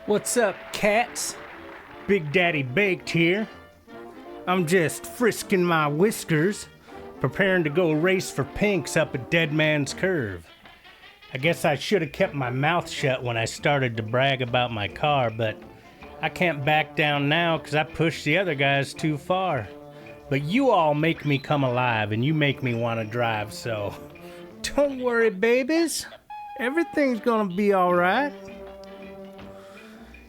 What's up, cats? Big Daddy Baked here. I'm just frisking my whiskers, preparing to go race for pinks up a Dead Man's Curve. I guess I should have kept my mouth shut when I started to brag about my car, but I can't back down now because I pushed the other guys too far. But you all make me come alive and you make me want to drive, so don't worry, babies. Everything's gonna be all right.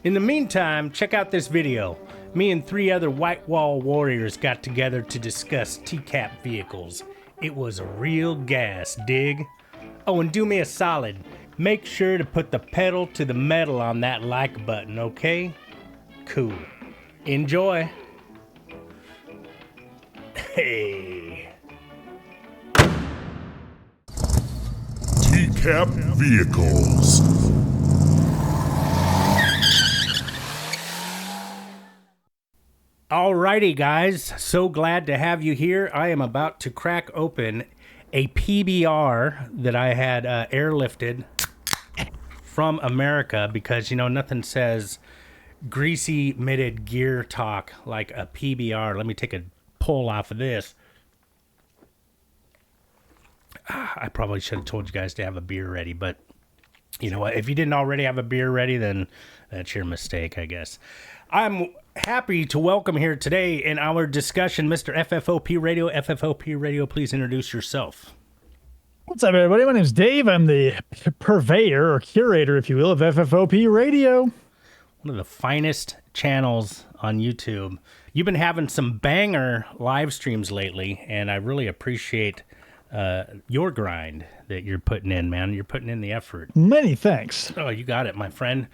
In the meantime, check out this video. Me and 3 other white wall warriors got together to discuss TCAP vehicles. It was a real gas, dig? Oh, and do me a solid. Make sure to put the pedal to the metal on that like button, okay? Cool. Enjoy. Hey. TCAP vehicles. Alrighty, guys. So glad to have you here. I am about to crack open a PBR that I had airlifted from America because, you know, nothing says greasy mitted gear talk like a PBR. Let me take a pull off of this. I probably should have told you guys to have a beer ready, but you know what? If you didn't already have a beer ready, then that's your mistake, I guess. I'm happy to welcome here today in our discussion Mr. FFOP Radio. FFOP Radio, please introduce yourself. What's up, everybody? My name's Dave. I'm the purveyor or curator, if you will, of FFOP Radio. One of the finest channels on YouTube. You've been having some banger live streams lately, and I really appreciate your grind that you're putting in, man. You're putting in the effort. Many thanks. Oh, you got it, my friend.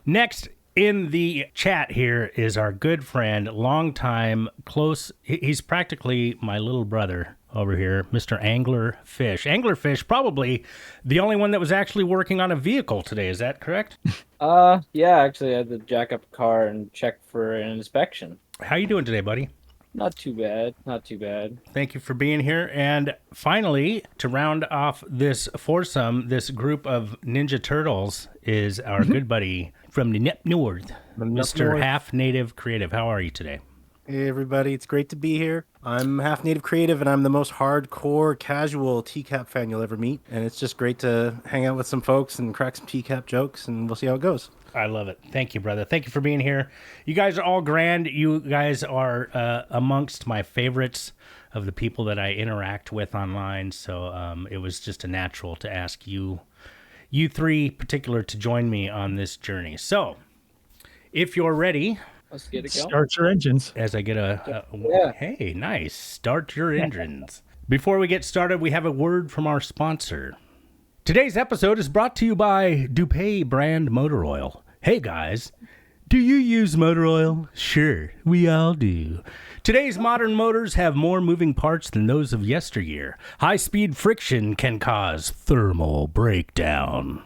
Next in the chat here is our good friend, longtime, close. He's practically my little brother over here, Mr. Angler Fish. Angler Fish, probably the only one that was actually working on a vehicle today. Is that correct? Yeah, actually, I had to jack up a car and check for an inspection. How you doing today, buddy? Not too bad. Not too bad. Thank you for being here. And finally, to round off this foursome, this group of Ninja Turtles is our good buddy from the Nep North, Mr. Half Native Creative. How are you today? Hey everybody, it's great to be here. I'm Half Native Creative and I'm the most hardcore casual TCAP fan you'll ever meet. And it's just great to hang out with some folks and crack some TCAP jokes and we'll see how it goes. I love it. Thank you, brother. Thank you for being here. You guys are all grand. You guys are amongst my favorites of the people that I interact with online. So it was just a natural to ask you 3 particular to join me on this journey. So if you're ready, Let's get it going. Start your engines. as I get Yeah. hey, nice. Start your engines. Before we get started, we have a word from our sponsor. Today's episode is brought to you by DuPay brand motor oil. Hey guys, do you use motor oil? Sure, we all do. Today's modern motors have more moving parts than those of yesteryear. High-speed friction can cause thermal breakdown.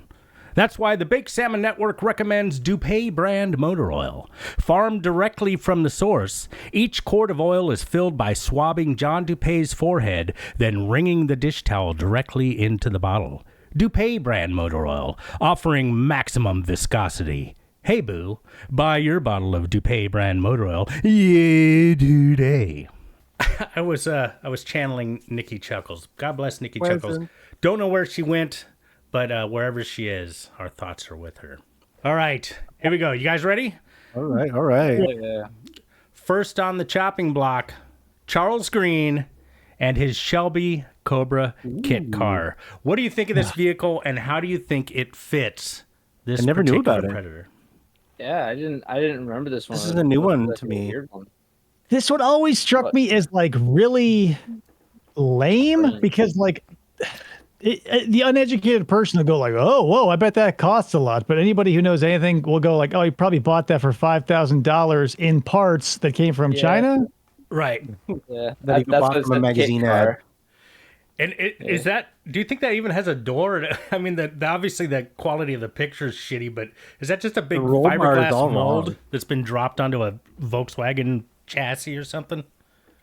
That's why the BakedSalmon Network recommends DuPay brand motor oil. Farmed directly from the source, each quart of oil is filled by swabbing John DuPay's forehead, then wringing the dish towel directly into the bottle. DuPay brand motor oil, offering maximum viscosity. Hey boo, buy your bottle of DuPay brand motor oil, yeah, today. I was channeling Nikki Chuckles. God bless Nikki Chuckles. Don't know where she went, but wherever she is, our thoughts are with her. All right, here we go. You guys ready? All right. Yeah. First on the chopping block, Charles Green and his Shelby Kit Car. What do you think of this vehicle, and how do you think it fits this I never knew particular about it. Predator? Yeah, I didn't remember this one. This is a new one That's to a me. weird one. This one always struck me as like really lame because like the uneducated person will go like, oh, whoa, I bet that costs a lot. But anybody who knows anything will go like, oh, he probably bought that for $5,000 in parts that came from China. Right. Yeah, That he bought what it from a said, magazine Kit ad. Car. And is that, do you think that even has a door? I mean, obviously the quality of the picture is shitty, but is that just a big The roll bar is fiberglass all mold wrong. that's been dropped onto a Volkswagen chassis or something?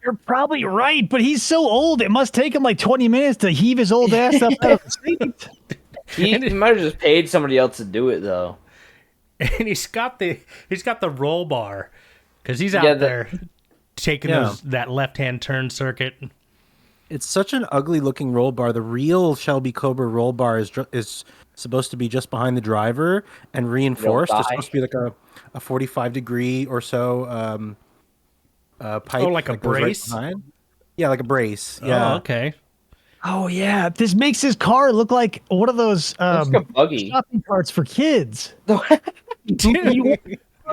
You're probably right, but he's so old. It must take him like 20 minutes to heave his old ass up out of the seat. He might have just paid somebody else to do it, though. and he's got the roll bar because he's Yeah, out there taking Yeah. that left-hand turn circuit. It's such an ugly looking roll bar. The real Shelby Cobra roll bar is supposed to be just behind the driver and reinforced. It's die. supposed to be like a 45-degree or so pipe. Oh, like a that goes right brace? behind. Yeah, like a brace. Oh, Yeah. okay. Oh yeah, this makes his car look like one of those Looks like a buggy. shopping carts for kids. Dude, You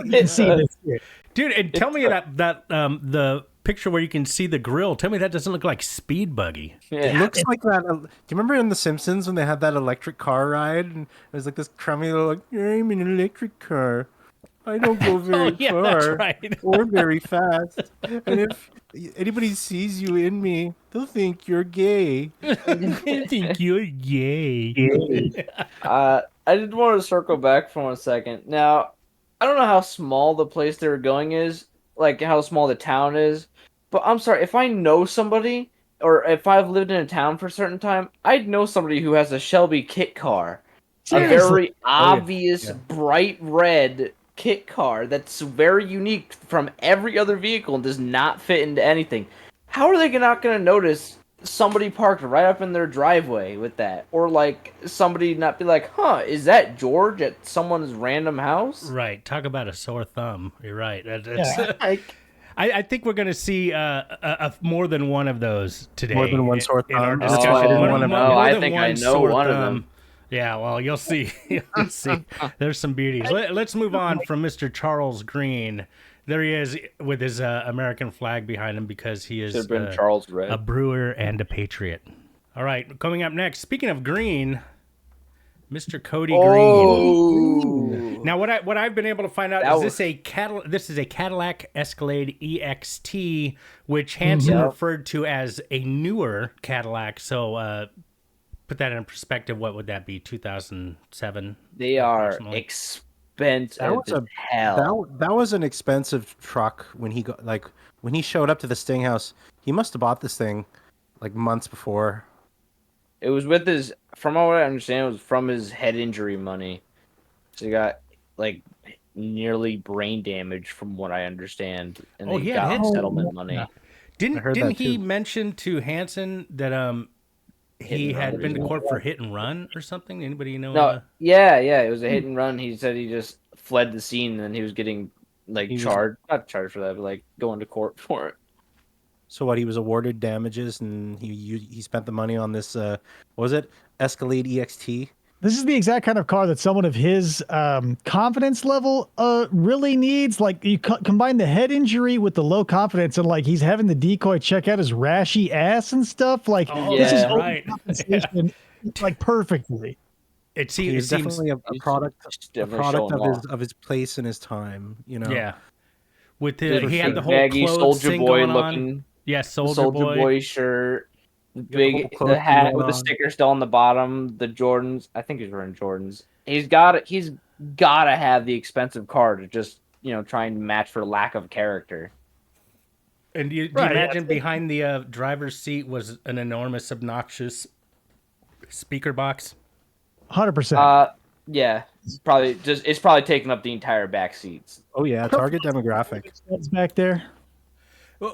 can see this here. dude, and tell me that the picture where you can see the grill. Tell me that doesn't look like Speed Buggy. It Yeah. looks like that. Do you remember in The Simpsons when they had that electric car ride? And it was like this crummy little, like, I'm in an electric car. I don't go very yeah, far that's right. or very fast. And if anybody sees you in me, they'll think you're gay. I think you're gay. I did want to circle back for 1 second. Now, I don't know how small the place they were going is, like how small the town is, but I'm sorry, if I know somebody, or if I've lived in a town for a certain time, I'd know somebody who has a Shelby Kit Car. Seriously. A very obvious, Yeah. bright red kit car that's very unique from every other vehicle and does not fit into anything. How are they not going to notice somebody parked right up in their driveway with that? Or like somebody not be like, huh, is that George at someone's random house? Right. Talk about a sore thumb. You're right. That's, Yeah. Like, I think we're going to see more than one of those today. More than one sore in our thumb? discussion. Oh, More no, I than think I know sore one of thumb. them. Yeah, well, you'll see. You'll see. There's some beauties. Let's move on from Mr. Charles Green. There he is with his American flag behind him because he is should have been Charles Red. a brewer and a patriot. All right, coming up next. Speaking of green, Mr. Cody Green. Oh, Now, what I've been able to find out That is was- this is a Cadillac Escalade EXT, which Hanson Yep. referred to as a newer Cadillac. So, put that in perspective. What would that be? 2007. they are approximately. expensive That was as hell. That was an expensive truck when he got when he showed up to the Sting House. He must have bought this thing like months before. It was with his, from what I understand, it was from his head injury money. So he got like nearly brain damage, from what I understand, and Oh, they he had got head- settlement money. I Didn't heard didn't that he too. mention to Hanson that he and run had been to reason. court for hit and run or something? Anybody know? No, yeah, it was a hit and run. He said he just fled the scene, and then he was geting like He was- not charged for that, but like going to court for it. So what? He was awarded damages, and he spent the money on this. What was it? Escalade EXT. This is the exact kind of car that someone of his confidence level really needs. Like you combine the head injury with the low confidence, and like he's having the decoy check out his rashy ass and stuff. Like Oh, this is yeah. right. compensation, like perfectly. It He's seems definitely a He's product definitely showing off. of his place and his time. You know. yeah. With the he had the whole baggy clothes Soldier thing Boy going looking. on. Yeah, Soldier Soldier Boy shirt, the the whole big clothes the hat going with the on. sticker still on the bottom, the Jordans. I think he's wearing Jordans. He's got it. He's got to have the expensive car to just try and match for lack of character. And do you Right, yeah. imagine behind the driver's seat was an enormous, obnoxious speaker box? 100%. Yeah, it's probably taking up the entire back seats. Oh yeah, target demographic. That's back there.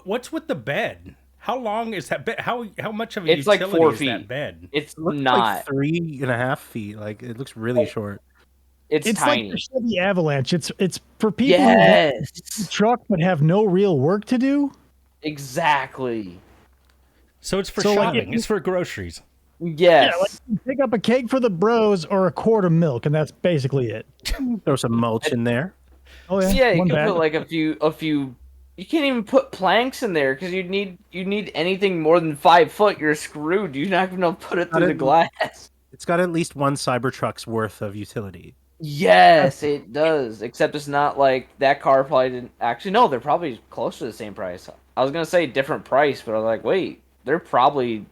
What's with the bed? How long is that bed? How much of a It's like utility 4 is feet. that bed? It's It looks not. like 3.5 feet. Like it looks really short. It's tiny. like the Chevy Avalanche. It's for people who Yes, want a truck but have no real work to do. exactly. So it's for So, like, shopping. It's for groceries. Yes. Yeah, like you pick up a cake for the bros or a quart of milk, and that's basically it. Throw some mulch in there. Oh yeah, Yeah, you one can bag. put like a few. You can't even put planks in there because you need anything more than 5 foot. You're screwed. You're not gonna put it through the glass. It's got at least one Cybertruck's worth of utility. Yes, it does. Except it's not like that car probably didn't. Actually, no, they're probably close to the same price. I was gonna say different price, but I was like, wait, they're probably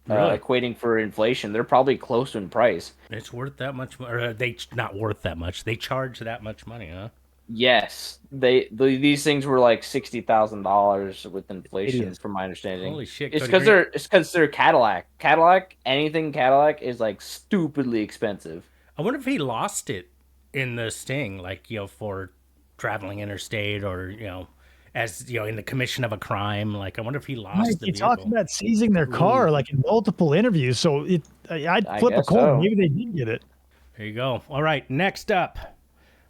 Really? equating for inflation. They're probably close in price. It's worth that much, or they not worth that much. They charge that much money, huh? Yes, these things were like $60,000 with inflation, is. from my understanding. Holy shit! It's Cody because they're Cadillac. Anything Cadillac is like stupidly expensive. I wonder if he lost it in the sting, like, for traveling interstate or, as, in the commission of a crime. Like, I wonder if he lost Right, the they vehicle. talked about seizing their car like in multiple interviews. So I'd I flip a guess coin. so. Maybe they did get it. There you go. All right, next up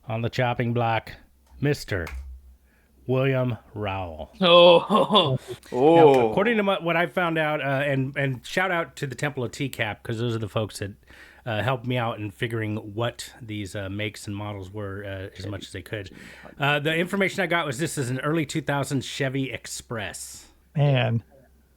on the chopping block, Mr. William Rowell. Oh, Now, according to what I found out, and shout out to the Temple of TCAP, because those are the folks that helped me out in figuring what these makes and models were as much as they could. The information I got was this is an early 2000s Chevy Express. Man,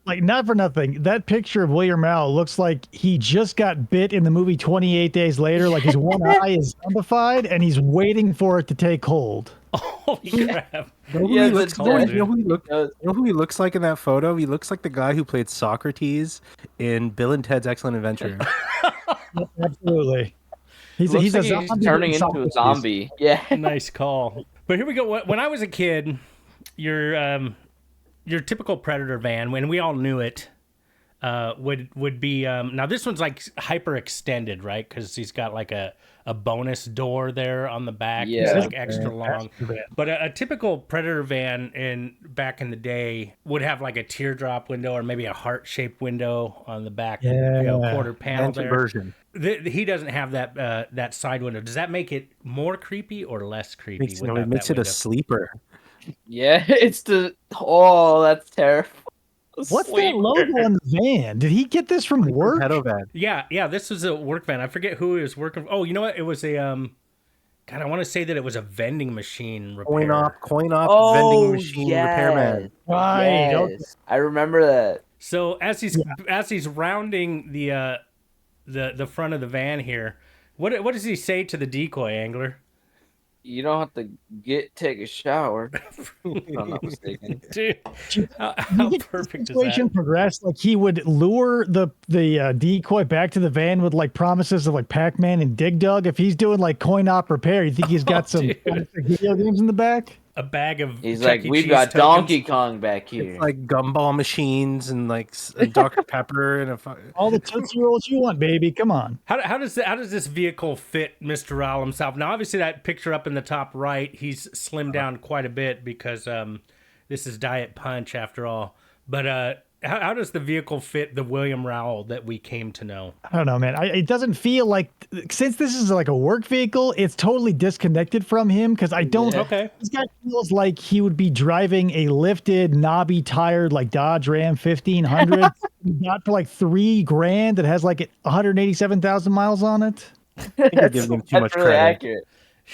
like not for nothing, that picture of William Rowell looks like he just got bit in the movie 28 Days Later. Like his one eye is zombified and he's waiting for it to take hold. Holy crap. You know who he looks like in that photo? He looks like the guy who played Socrates in Bill and Ted's Excellent Adventure. Absolutely. He's Looks a like he's zombie turning with into a Socrates. zombie. Yeah. Nice call. But here we go. When I was a kid, your typical Predator van, when we all knew it, would be now this one's like hyper extended, right? Because he's got like a bonus door there on the back. Yeah. It's like extra long. But a typical Predator van back in the day would have like a teardrop window or maybe a heart-shaped window on the back, quarter panel there. Version. He doesn't have that side window. Does that make it more creepy or less creepy? It makes it a sleeper. Yeah, it's that's terrible. What's that logo on the van? Did he get this from work? Pedo van. Yeah, this was a work van. I forget who he was working. Oh, you know what? It was a God, I want to say that it was a vending machine repair. Coin op vending machine yes. repairman. Right. Yes. Okay. I remember that. So as he's rounding the front of the van here, what does he say to the decoy angler? You don't have to take a shower. If I'm not mistaken. Dude, how perfect is Situation that? progressed like he would lure the decoy back to the van with like promises of like Pac-Man and Dig Dug. If he's doing like coin op repair, you think he's got some video games in the back? A bag of He's Chuck like, E. we've Cheese got tokens. Donkey Kong back here. It's like gumball machines and like Dr. Pepper and All the Tootsie Rolls you want, baby. Come on. How does this vehicle fit Mr. Rowell himself? Now, obviously, that picture up in the top right, he's slimmed down quite a bit because this is Diet Punch after all. But how does the vehicle fit the William Rowell that we came to know? I don't know, man. It doesn't feel like, since this is like a work vehicle, it's totally disconnected from him because I don't. Yeah. Okay. This guy feels like he would be driving a lifted, knobby tired like Dodge Ram 1500. Not for like $3,000 that has like 187,000 miles on it. I think you're giving him too much really credit. accurate.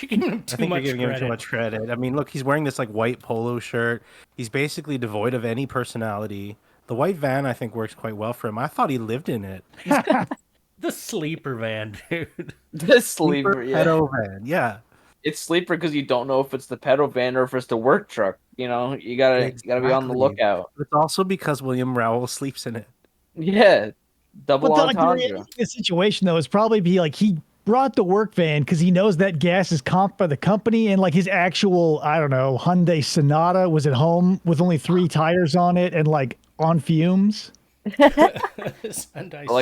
You're giving him too much You're giving him credit. too much credit. I mean, look, he's wearing this like white polo shirt. He's basically devoid of any personality. The white van, I think, works quite well for him. I thought he lived in it. The sleeper van, dude. The sleeper, yeah. Pedo van, yeah. It's sleeper because you don't know if it's the pedal van or if it's the work truck. You know, you gotta be on the Exactly. lookout. It's also because William Rowell sleeps in it. Yeah, double But like, entendre. the situation though is probably be like he brought the work van because he knows that gas is comped by the company, and like his actual, I don't know, Hyundai Sonata was at home with only 3 tires on it and like on fumes. Like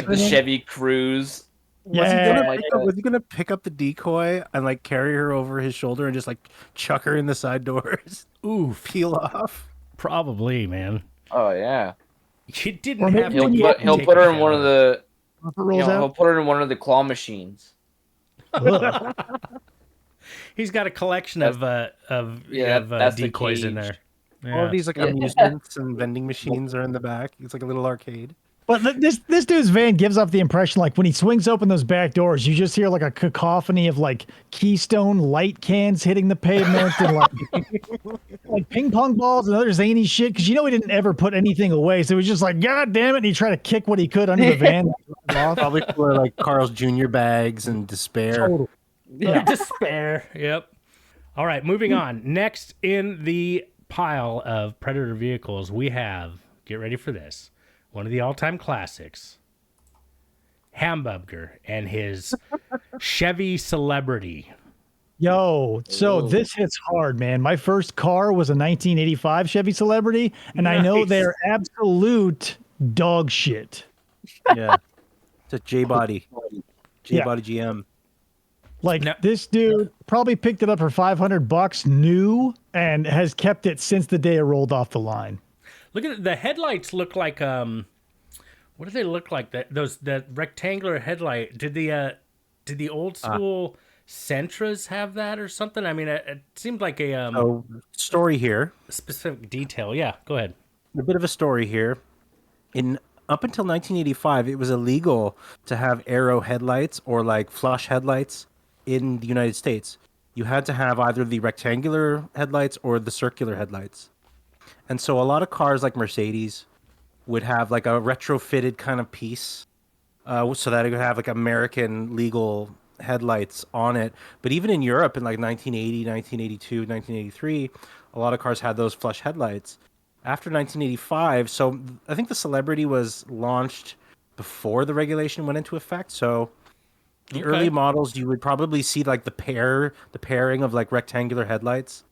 the Chevy Cruise. Yeah. Was he gonna pick up the decoy and like carry her over his shoulder and just like chuck her in the side doors? Ooh, Peel off. probably, man. Oh yeah. He didn't have He'll to put take her a in one of shower. the. If it rolls He'll out. put her in one of the claw machines. Ugh. He's got a collection of that's the decoys in cage. there. All of Yeah. these like amusements and vending machines are in the back. It's like a little arcade. But this dude's van gives off the impression like when he swings open those back doors, you just hear like a cacophony of like Keystone light cans hitting the pavement and like ping pong balls and other zany shit. Because he didn't ever put anything away, so he was just like, God damn it! And he tried to kick what he could under the van. Probably for like Carl's Jr. bags and despair. Total. Yeah. Despair. Yep. All right, moving on. Next in the pile of Predator vehicles, we have, get ready for this, one of the all-time classics, Hamburger and his Chevy Celebrity. Yo, so this hits hard, man. My first car was a 1985 Chevy Celebrity, and I know Nice. they're absolute dog shit. Yeah. It's a J-body. Yeah. J-body GM. Like No. this dude probably picked it up for $500 new and has kept it since the day it rolled off the line. Look at it. The headlights look like what do they look like? That rectangular headlight. Did the old school Sentras have that or something? I mean, it seemed like a So, story here. specific detail. Yeah, go ahead. A bit of a story here. Up until 1985, it was illegal to have arrow headlights or like flush headlights in the United States. You had to have either the rectangular headlights or the circular headlights. And so a lot of cars like Mercedes would have like a retrofitted kind of piece so that it would have like American legal headlights on it. But even in Europe in like 1980, 1982, 1983, a lot of cars had those flush headlights. After 1985, so I think the Celebrity was launched before the regulation went into effect. So the early models, you would probably see like the pairing of like rectangular headlights.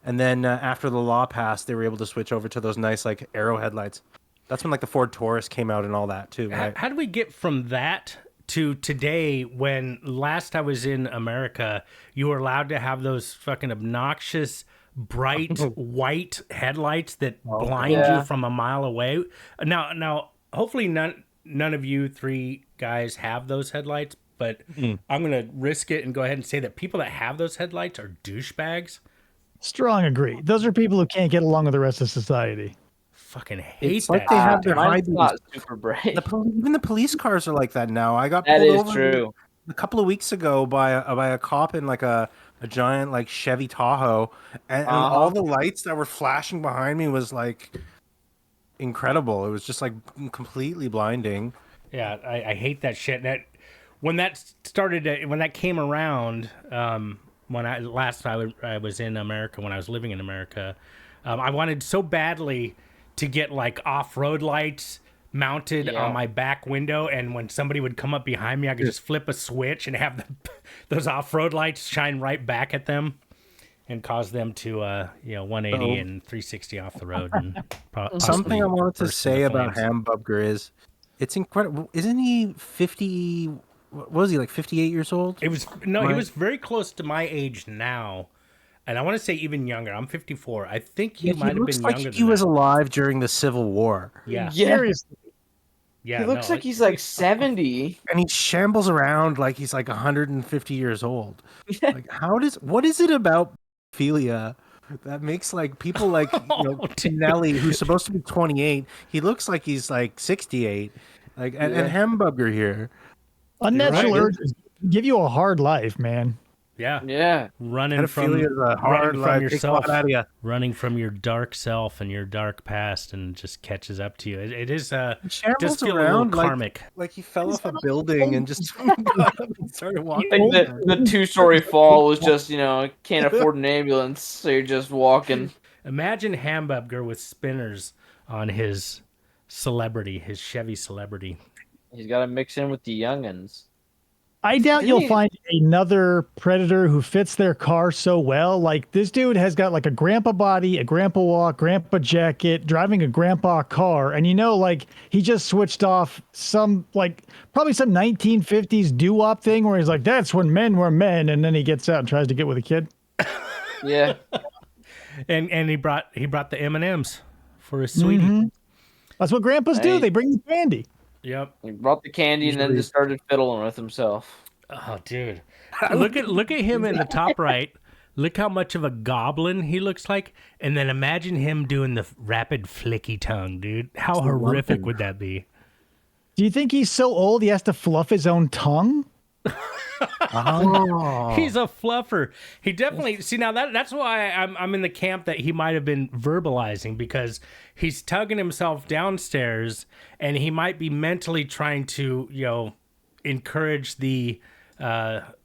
And then after the law passed, they were able to switch over to those nice like arrow headlights. That's when like the Ford Taurus came out and all that too, right? How do we get from that to today when last I was in America, you were allowed to have those fucking obnoxious bright white headlights that blind you from a mile away. Now, hopefully none of you three guys have those headlights, but I'm going to risk it and go ahead and say that people that have those headlights are douchebags. Strong agree. Those are people who can't get along with the rest of society. Fucking hate It's that. like they have their high Mine's beams. not super bright. Even the police cars are like that now. I got That pulled is over true. a couple of weeks ago by a cop in like a giant like Chevy Tahoe, and all the lights that were flashing behind me was like incredible. It was just like completely blinding. Yeah, I hate that shit. When that came around, when I was in America, when I was living in America, I wanted so badly to get like off-road lights mounted on my back window, and when somebody would come up behind me, I could just flip a switch and have those off-road lights shine right back at them and cause them to 180 and 360 off the road. And Something I wanted to burst say into about flames. Hambubger is it's incredible. Isn't he 50? What was he, like 58 years old? He was very close to my age now, and I want to say even younger. I'm 54. I think he might have been like younger. he was alive during the Civil War. Yeah, Seriously. yeah. He looks like he's like 70. And he shambles around like he's like 150 years old. Like, what is it about Ophelia that makes like people like Nelly, who's supposed to be 28, he looks like he's like 68. Like and Hambubger here. Unnatural right. urges give you a hard life, man. Yeah, running from Pedophilia is a hard life. Takes a yourself, lot out of you. running from your dark self and your dark past, and just catches up to you. It is Shambles does feel around a little karmic. like he fell off a building and just got up and started walking. Like the two-story fall was just, can't afford an ambulance, so you're just walking. Imagine Hambubger with spinners on his Celebrity, his Chevy Celebrity. He's got to mix in with the youngins. I doubt you'll find another Predator who fits their car so well. Like this dude has got like a grandpa body, a grandpa walk, grandpa jacket, driving a grandpa car. And like he just switched off some probably some 1950s doo-wop thing where he's like, that's when men were men. And then he gets out and tries to get with a kid. Yeah. And he brought the M&Ms for his sweetie. Mm-hmm. That's what grandpas do. They bring the candy. Yep. He brought the candy and then just started fiddling with himself. Oh, dude. Look at him in the top right. Look how much of a goblin he looks like. And then imagine him doing the rapid flicky tongue, dude. How horrific would that be? Do you think he's so old he has to fluff his own tongue? He's a fluffer. He definitely see now that's why I'm in the camp that he might have been verbalizing, because he's tugging himself downstairs and he might be mentally trying to encourage the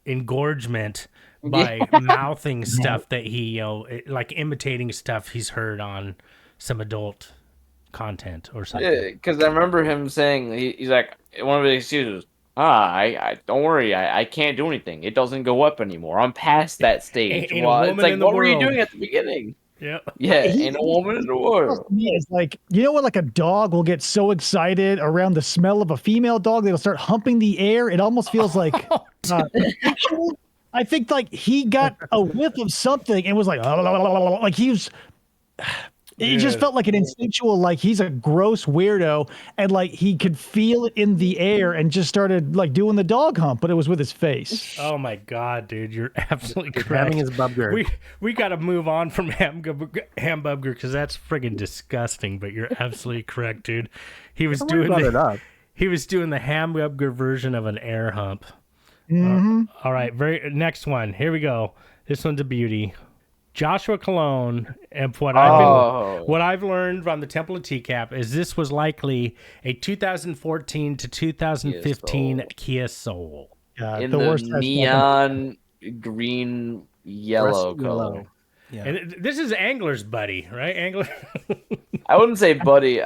engorgement by mouthing stuff that he like imitating stuff he's heard on some adult content or something. Yeah, because I remember him saying he's like one of the excuses. I don't worry, I can't do anything. It doesn't go up anymore. I'm past that stage. Ain't a Well, it's woman like, in the what were you world. doing at the beginning? Yep. Yeah, ain't a woman in the world. It's like, what, like a dog will get so excited around the smell of a female dog, they'll start humping the air. It almost feels like sexual. I think like he got a whiff of something and was like he was. It just felt like an instinctual, like he's a gross weirdo, and like he could feel it in the air and just started like doing the dog hump, but it was with his face. Oh my god, dude, you're absolutely He's correct. having his bubger. We got to move on from hamburger because that's friggin' disgusting. But you're absolutely correct, dude. He was Someone brought it up. he was doing the hamburger version of an air hump. All right, next one. Here we go. This one's a beauty. Joshua Cologne, and what I've learned from the Temple of TCAP is this was likely a 2014 to 2015 Kia Soul. In the neon green yellow color. Yeah. And this is Angler's buddy, right? Angler. I wouldn't say buddy.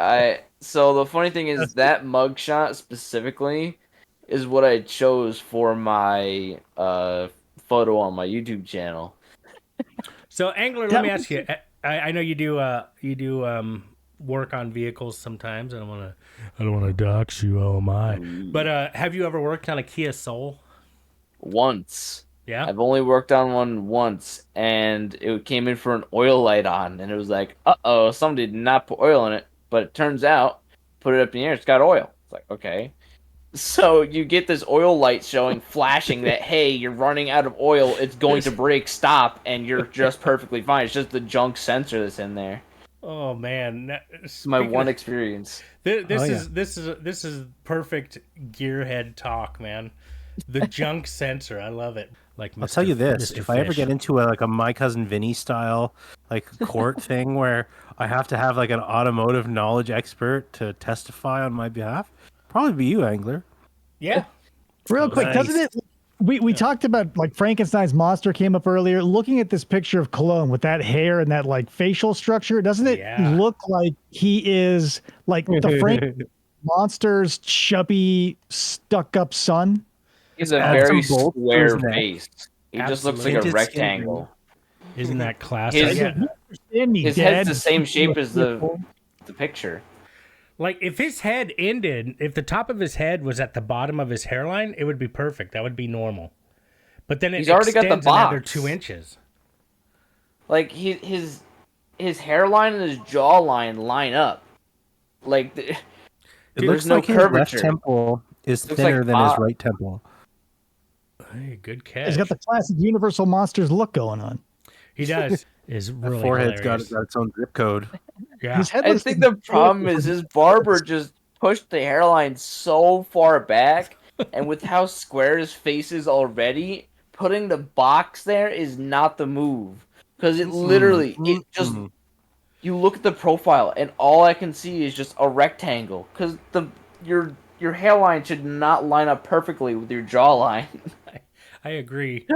So the funny thing is that mugshot specifically is what I chose for my photo on my YouTube channel. So Angler, let me ask you. I know you do work on vehicles sometimes. I don't want to dox you, oh my. But have you ever worked on a Kia Soul? Once. Yeah. I've only worked on one once, and it came in for an oil light on, and it was like, uh-oh, somebody did not put oil in it. But it turns out, put it up in the air, it's got oil. It's like, okay. So you get this oil light showing, flashing that, hey, you're running out of oil, it's going to break, stop, and you're just perfectly fine. It's just the junk sensor that's in there. Oh man, It's my one experience. This is perfect gearhead talk, man. The junk sensor, I love it. Like I'll tell you this: if I ever get into a My Cousin Vinny style like court thing where I have to have like an automotive knowledge expert to testify on my behalf, probably be you, Angler. Yeah. Real quick, doesn't it? We talked about like Frankenstein's monster came up earlier. Looking at this picture of Cologne with that hair and that like facial structure, doesn't it look like he is like the Frank monster's chubby, stuck-up son? He's a very square face. He just looks like a rectangle. Isn't that classic? His head's the same shape as the picture. Like if his head ended, if the top of his head was at the bottom of his hairline, it would be perfect. That would be normal. But then He's already got the box. Another 2 inches. Like his hairline and his jawline line up. Like it looks like his left temple is thinner than his right temple. Hey, good catch. He's got the classic Universal Monsters look going on. He does. Is really the forehead's hilarious. got its own zip code. Yeah. I think the problem is his barber just pushed the hairline so far back, and with how square his face is already, putting the box there is not the move. Because it literally, it just, you look at the profile, and all I can see is just a rectangle. Because your hairline should not line up perfectly with your jawline. I agree.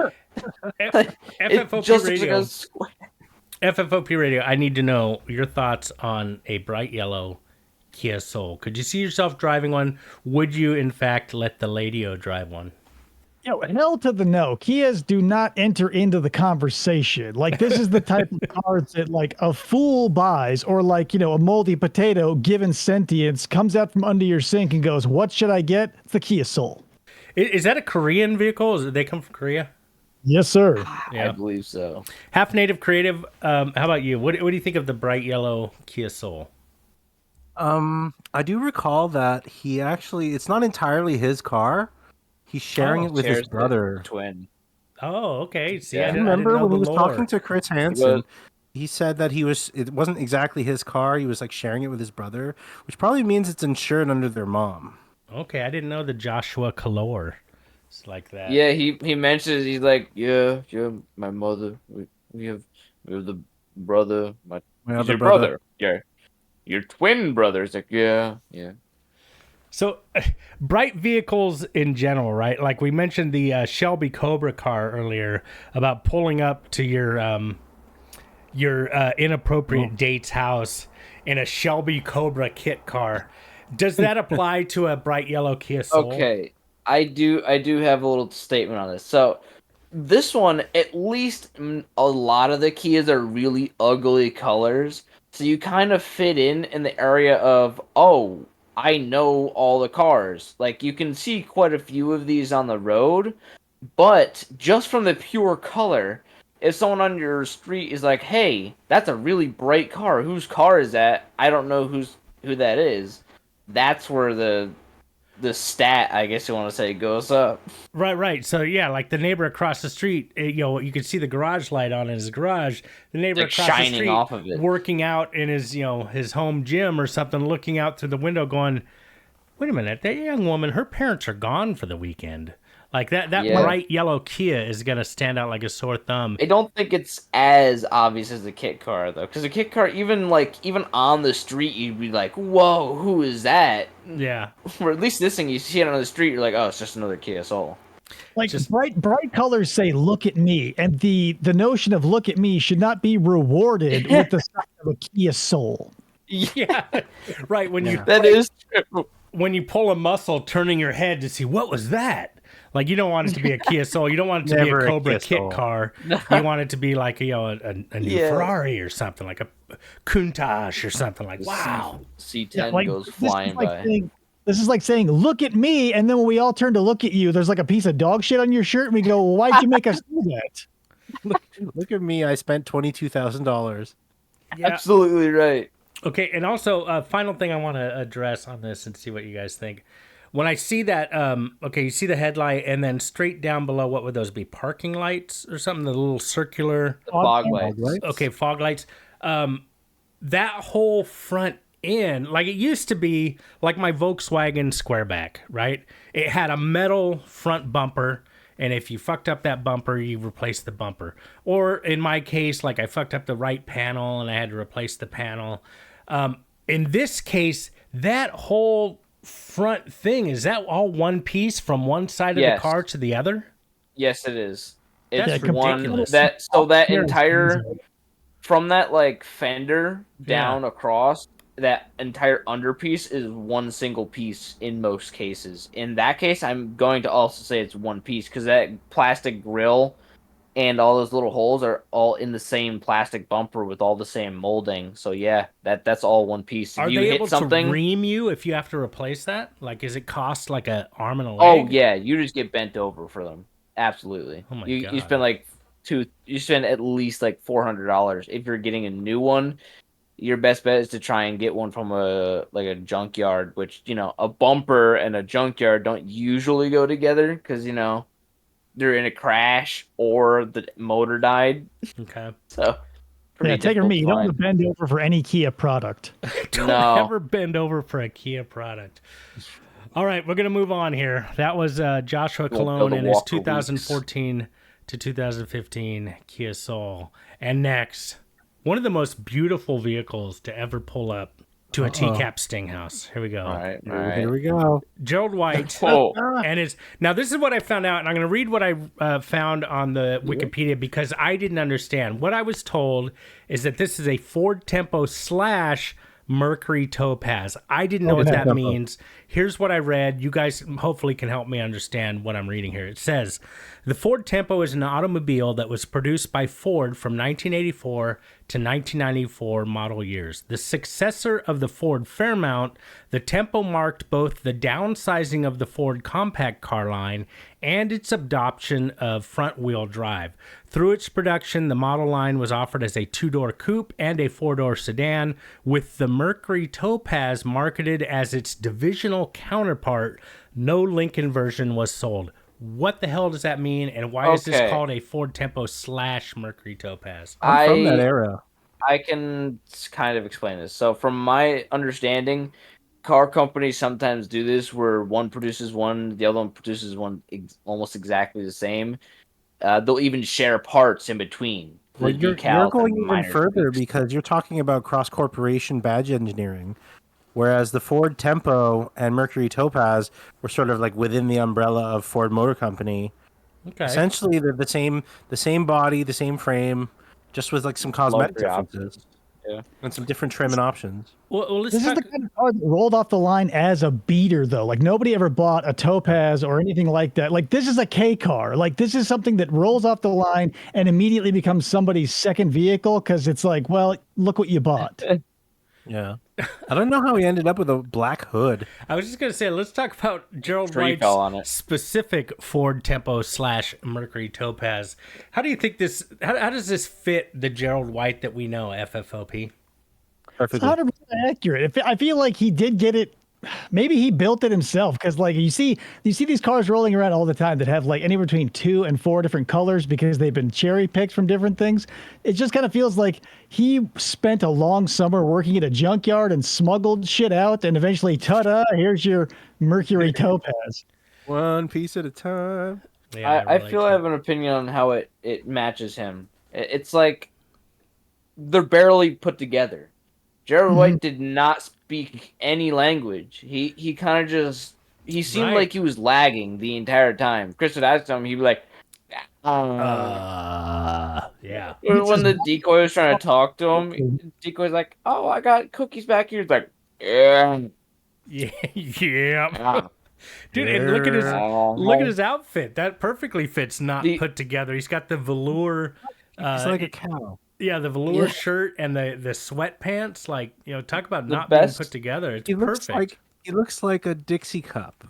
FFOP Radio. FFOP Radio, I need to know your thoughts on a bright yellow Kia Soul. Could you see yourself driving one? Would you, in fact, let the Ladio drive one? Yo, hell to the no. Kias do not enter into the conversation. Like, this is the type of cars that, like, a fool buys, or, like, a moldy potato given sentience comes out from under your sink and goes, what should I get? It's the Kia Soul. Is that a Korean vehicle? Did they come from Korea? Yes, sir. Yeah. I believe so. Half native creative. How about you? What do you think of the bright yellow Kia Soul? I do recall that he actually, it's not entirely his car. He's sharing it with his brother. Twin. Oh, okay. See, I remember when he was talking to Chris Hansen, he said that it wasn't exactly his car. He was like sharing it with his brother, which probably means it's insured under their mom. Okay, I didn't know the Joshua Kalor. It's like that. Yeah, he mentions, he's like, yeah, my mother. We have the brother, my other brother. Yeah, your twin brother. It's like, yeah. So, bright vehicles in general, right? Like we mentioned the Shelby Cobra car earlier about pulling up to your inappropriate date's house in a Shelby Cobra Kit Car. Does that apply to a bright yellow Kia Soul? Okay, I do have a little statement on this. So, this one, at least a lot of the Kias are really ugly colors. So you kind of fit in the area of, oh, I know all the cars. Like, you can see quite a few of these on the road, But just from the pure color, if someone on your street is like, "Hey, that's a really bright car. Whose car is that? I don't know who that is." That's where the stat, I guess you want to say, goes up. Right. So yeah, like the neighbor across the street, you could see the garage light on in his garage. The neighbor Like across the shining street, off of it. working out in his, his home gym or something, looking out through the window, going, "Wait a minute, that young woman, her parents are gone for the weekend." Like that Yeah. bright yellow Kia is gonna stand out like a sore thumb. I don't think it's as obvious as the kit car though, because the kit car, even on the street, you'd be like, "Whoa, who is that?" Yeah. Or at least this thing, you see it on the street, you're like, "Oh, it's just another Kia Soul." Like bright colors say "look at me," and the notion of "look at me" should not be rewarded with the sight of a Kia Soul. Yeah. Right. That is true. When you pull a muscle, turning your head to see what was that. Like, you don't want it to be a Kia Soul. You don't want it to Never be a a Cobra Kia Kit Soul. Car. You want it to be like a new Yeah. Ferrari or something, like a Countach or something. Like, wow. C10 Like, goes this flying is like by. saying, this is like saying, "Look at me," and then when we all turn to look at you, there's like a piece of dog shit on your shirt, and we go, "Well, why'd you make us do that?" Look at me! I spent $22,000. Yeah. Absolutely right. Okay, and also, final thing I want to address on this and see what you guys think. When I see that, you see the headlight, and then straight down below, what would those be? Parking lights or something? The little circular. The fog lights. Okay, fog lights. That whole front end, like it used to be, like my Volkswagen Squareback, right? It had a metal front bumper, and if you fucked up that bumper, you replaced the bumper. Or in my case, like I fucked up the right panel, and I had to replace the panel. In this case, that whole front thing, is that all one piece from one side of the Yes. car to the other? Yes, it is. That's It's one ridiculous. that Yeah, entire it's- from that like fender down Yeah. across, that entire underpiece is one single piece in most cases. In that case, I'm going to also say it's one piece because that plastic grill and all those little holes are all in the same plastic bumper with all the same molding. So yeah, that's all one piece. If Are you they hit able something, to ream you if you have to replace that? Like, is it cost like an arm and a leg? oh yeah, you just get bent over for them. Absolutely. Oh my you God. spend you spend at least like $400 if you're getting a new one. Your best bet is to try and get one from a junkyard, which a bumper and a junkyard don't usually go together because they're in a crash or the motor died. Okay. So Yeah, take it from me. You don't want find. to bend over for any Kia product. Don't No. ever bend over for a Kia product. All right, we're going to move on here. That was Joshua Won't be able Cologne to and his walk for 2014 to 2015 Kia Soul. And next, one of the most beautiful vehicles to ever pull up to a TCAP Sting House. Here we go. All right. Here we go. Gerald White. Whoa. And it's now this is what I found out, and I'm going to read what I found on the Wikipedia because I didn't understand. What I was told is that this is a Ford Tempo / Mercury Topaz. I didn't know what that Tempo. means. Here's what I read. You guys hopefully can help me understand what I'm reading here. It says, the Ford Tempo is an automobile that was produced by Ford from 1984 to 1994 model years. The successor of the Ford Fairmount, the Tempo marked both the downsizing of the Ford compact car line and its adoption of front-wheel drive. Through its production, the model line was offered as a 2-door coupe and a 4-door sedan, with the Mercury Topaz marketed as its divisional counterpart. No Lincoln version was sold. What the hell does that mean, and why is this Okay. called a Ford Tempo / Mercury Topaz? I'm from that era. I can kind of explain this. So, from my understanding, car companies sometimes do this where one produces one, the other one produces one almost exactly the same. They'll even share parts in between. Well, The you're decals going and even minor further tweaks. because you're talking about cross-corporation badge engineering, whereas the Ford Tempo and Mercury Topaz were sort of like within the umbrella of Ford Motor Company. Okay. Essentially, they're the same body, the same frame, just with like some cosmetic Luxury differences. Yeah. And some different trim and options. Well, let's This is talk. the kind of car that rolled off the line as a beater, though. Like, nobody ever bought a Topaz or anything like that. Like, this is a K car. Like, this is something that rolls off the line and immediately becomes somebody's second vehicle because it's like, well, look what you bought. Yeah. I don't know how he ended up with a black hood. I was just gonna say, let's talk about Gerald Tree fell on White's it. specific Ford Tempo / Mercury Topaz. How do you think this? How does this fit the Gerald White that we know, FFOP? It's Perfectly. 100% accurate. I feel like he did get it. Maybe he built it himself because, like, you see these cars rolling around all the time that have like anywhere between 2 and 4 different colors because they've been cherry picked from different things. It just kind of feels like he spent a long summer working at a junkyard and smuggled shit out, and eventually, ta-da! Here's your Mercury Topaz. One piece at a time. Yeah, I feel I have an opinion on how it matches him. It's like they're barely put together. Gerald White did not speak any language. He kind of just he seemed Right. like he was lagging the entire time. Chris would ask him, he'd be like, yeah. when the decoy was trying to talk to him, decoy's like, "Oh, I got cookies back here." He's like, "Yeah, Yeah, yeah. yeah." Dude, and look at Yeah. his outfit. That perfectly fits not The- put together. He's got the velour, It's like a cow. yeah, the velour Yeah. shirt and the sweatpants. Like, talk about The not best- being put together. It's He looks perfect. he looks like a Dixie cup.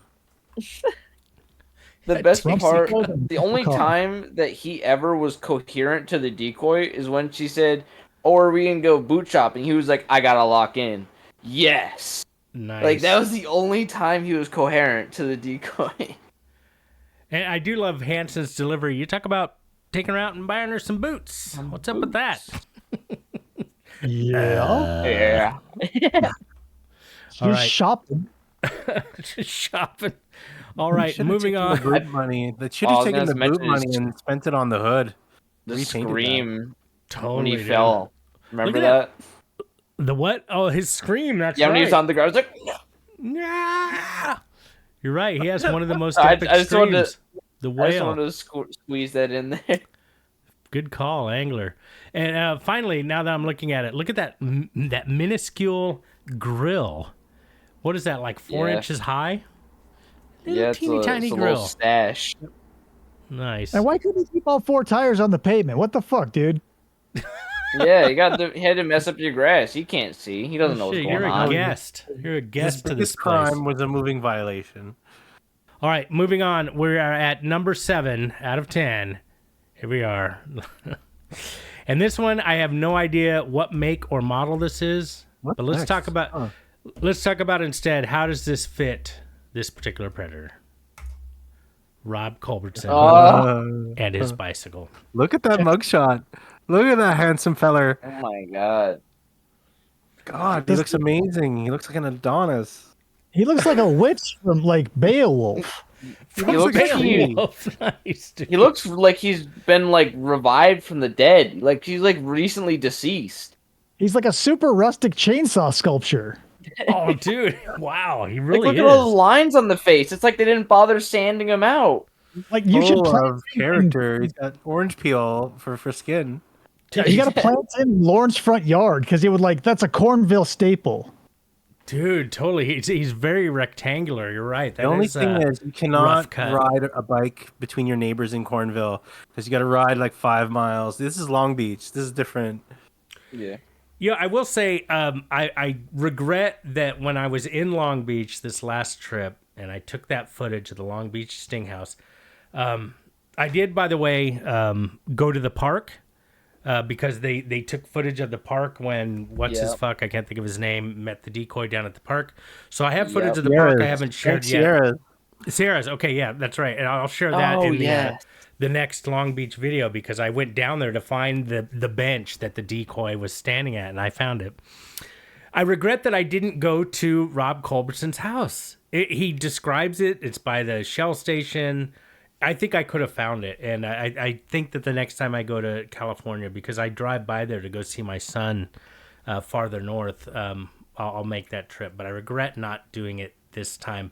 The best Trump's part, the the only car. time that he ever was coherent to the decoy is when she said, "Oh, are we gonna go boot shopping?" He was like, "I gotta lock in." Yes, Nice. like that was the only time he was coherent to the decoy. And I do love Hanson's delivery. You talk about taking her out and buying her some boots. What's up with that? Yeah. Yeah, She's all right. shopping. Just shopping. All right, Should've moving taken on. The boot money. They should Oh, I have was taken gonna the boot mention money his- and spent it on the hood. the Repainted that. scream Totally, when he dude. fell. Remember Look at that? The what? Oh, his scream. That's Yeah, when right. he was on the ground, I was like, Yeah. You're right. He has one of the most I epic just wanted to- screams. The I just whale. wanted to squeeze that in there. Good call, angler. And finally, now that I'm looking at it, look at that that minuscule grill. What is that, like 4 Yeah. inches high? Little Yeah, it's teeny tiny a grill. little stash. Nice. And why couldn't he keep all 4 tires on the pavement? What the fuck, dude? Yeah, he had to mess up your grass. He can't see. He doesn't know what's Shit, going you're a on. guest. You're a His guest to this biggest place. crime was a moving violation. All right, moving on. We are at number 7 out of 10. Here we are. And this one, I have no idea what make or model this is. What's but let's next? talk about Huh. instead, how does this fit this particular predator? Rob Culbertson and his bicycle. Look at that mugshot. Look at that handsome feller. Oh my god. God, he looks amazing. He looks like an Adonis. He looks like a witch from like Beowulf. He looks like Beowulf. Nice, dude. he looks like he's been like revived from the dead. Like he's like recently deceased. He's like a super rustic chainsaw sculpture. Oh, dude. Wow, he Like really look is. at all the lines on the face. It's like they didn't bother sanding him out. Like you should Full plant of character. He's got orange peel for skin. you got to plant in Lauren's front yard because he would like that's a Cornville staple. Dude, totally. He's very rectangular. You're right. The only thing is you rough cannot cut. ride a bike between your neighbors in Cornville because you got to ride like 5 miles. This is Long Beach. This is different. Yeah. Yeah, I will say I regret that when I was in Long Beach this last trip and I took that footage of the Long Beach Sting House. I did, by the way, go to the park because they took footage of the park when his Yep. fuck, I can't think of his name, met the decoy down at the park. So I have footage Yep. of the park I Sierras. haven't shared Thanks, yet. Sierras. Sierra's, okay, yeah, that's right, and I'll share that Oh, in yes. the next Long Beach video because I went down there to find the bench that the decoy was standing at, and I found it. I regret that I didn't go to Rob Culbertson's house. He describes it. It's by the Shell station. I think I could have found it, and I think that the next time I go to California, because I drive by there to go see my son farther north, I'll make that trip. But I regret not doing it this time.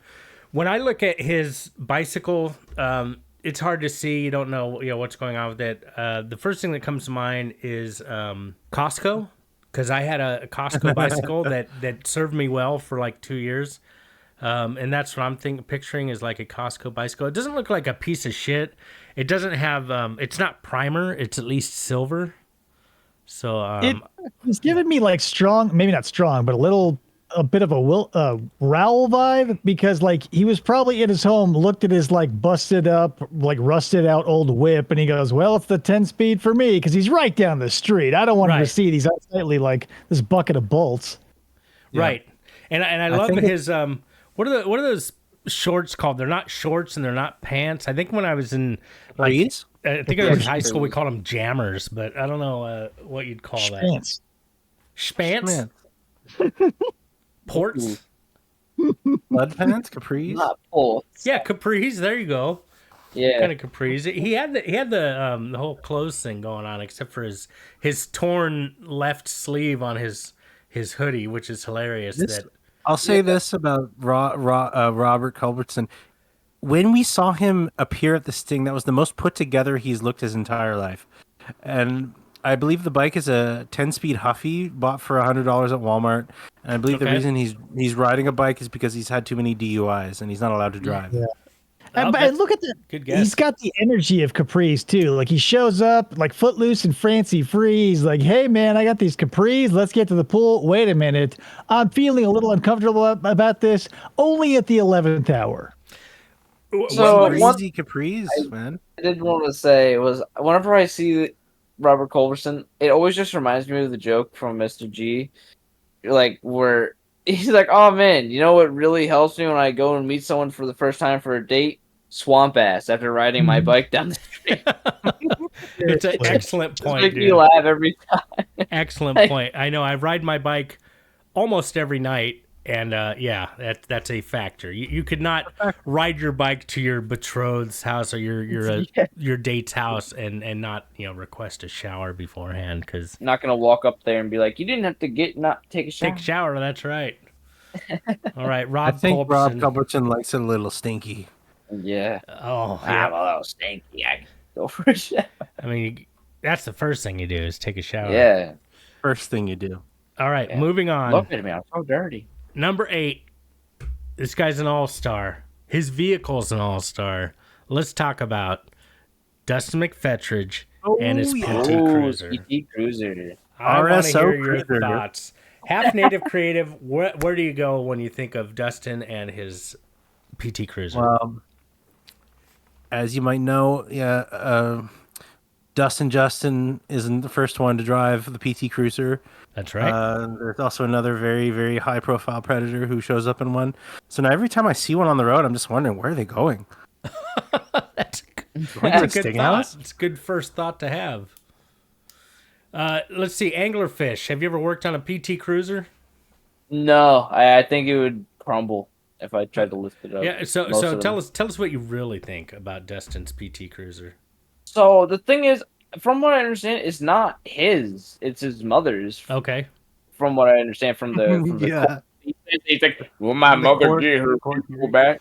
When I look at his bicycle, it's hard to see. You don't know, what's going on with it. The first thing that comes to mind is Costco, because I had a Costco bicycle that served me well for like 2 years. And that's what I'm picturing is like a Costco bicycle. It doesn't look like a piece of shit. It doesn't have, it's not primer. It's at least silver. So It's giving me like strong, maybe not strong, but a bit of a Raoul vibe, because like he was probably at his home, looked at his like busted up, like rusted out old whip, and he goes, "Well, it's the 10-speed for me," because he's right down the street. I don't want him to Right. see these unsightly like this bucket of bolts. right, and I love think his what are those shorts called? They're not shorts and they're not pants. I think when I was in like Capris? I think I was in high school, we called them jammers, but I don't know what you'd call that. Pants. Spants? Ports? Blood pants, capris. Not full. Yeah, capris. There you go. Yeah. Kind of capris. He had the whole clothes thing going on, except for his torn left sleeve on his hoodie, which is hilarious. I'll say this about Robert Culbertson. When we saw him appear at the Sting, that was the most put together he's looked his entire life. And I believe the bike is a 10-speed Huffy bought for $100 at Walmart. And I believe the reason he's riding a bike is because he's had too many DUIs and he's not allowed to drive. Yeah. Oh, But look at the good guess. He's got the energy of capris too. Like he shows up like footloose and fancy free. He's like, "Hey man, I got these capris. Let's get to the pool. Wait a minute, I'm feeling a little uncomfortable about this. Only at the 11th hour." So Crazy capris, man. I did want to say was whenever I see Robert Culberson, it always just reminds me of the joke from Mr. G, like where he's like, "Oh man, you know what really helps me when I go and meet someone for the first time for a date? Swamp ass after riding my bike down the street." It's an excellent Just point, make me dude. laugh every time. Excellent point. I know I ride my bike almost every night, and yeah, that's a factor. You could not ride your bike to your betrothed's house or your date's house and not request a shower beforehand, because I'm not gonna walk up there and be like, "You didn't have to take a shower." take a shower. That's right. All right, I Rob think Rob Culbertson. Culbertson likes it a little stinky. Yeah. Oh, I'm yeah. a little stinky. I can go for a shower. I mean, that's the first thing you do is take a shower. Yeah. First thing you do. All right, Yeah. moving on. Look at me. I'm so dirty. Number 8. This guy's an all-star. His vehicle's an all-star. Let's talk about Dustin McFetridge and his PT Cruiser. PT Cruiser. I want to RSO hear your Cruiser. thoughts. Half Native Creative, where do you go when you think of Dustin and his PT Cruiser? Well, as you might know, Dustin Justin isn't the first one to drive the PT Cruiser. That's right. There's also another very, very high-profile predator who shows up in one. So now every time I see one on the road, I'm just wondering, where are they going? That's a That's good Sting thought. House? It's a good first thought to have. Let's see, Anglerfish. Have you ever worked on a PT Cruiser? No, I think it would crumble if I tried to lift it up. Yeah. So Most of tell them. us what you really think about Dustin's PT Cruiser. So the thing is, from what I understand, it's not his. It's his mother's. Okay. From what I understand from the Yeah. he's like, "Well, my mother get her people back."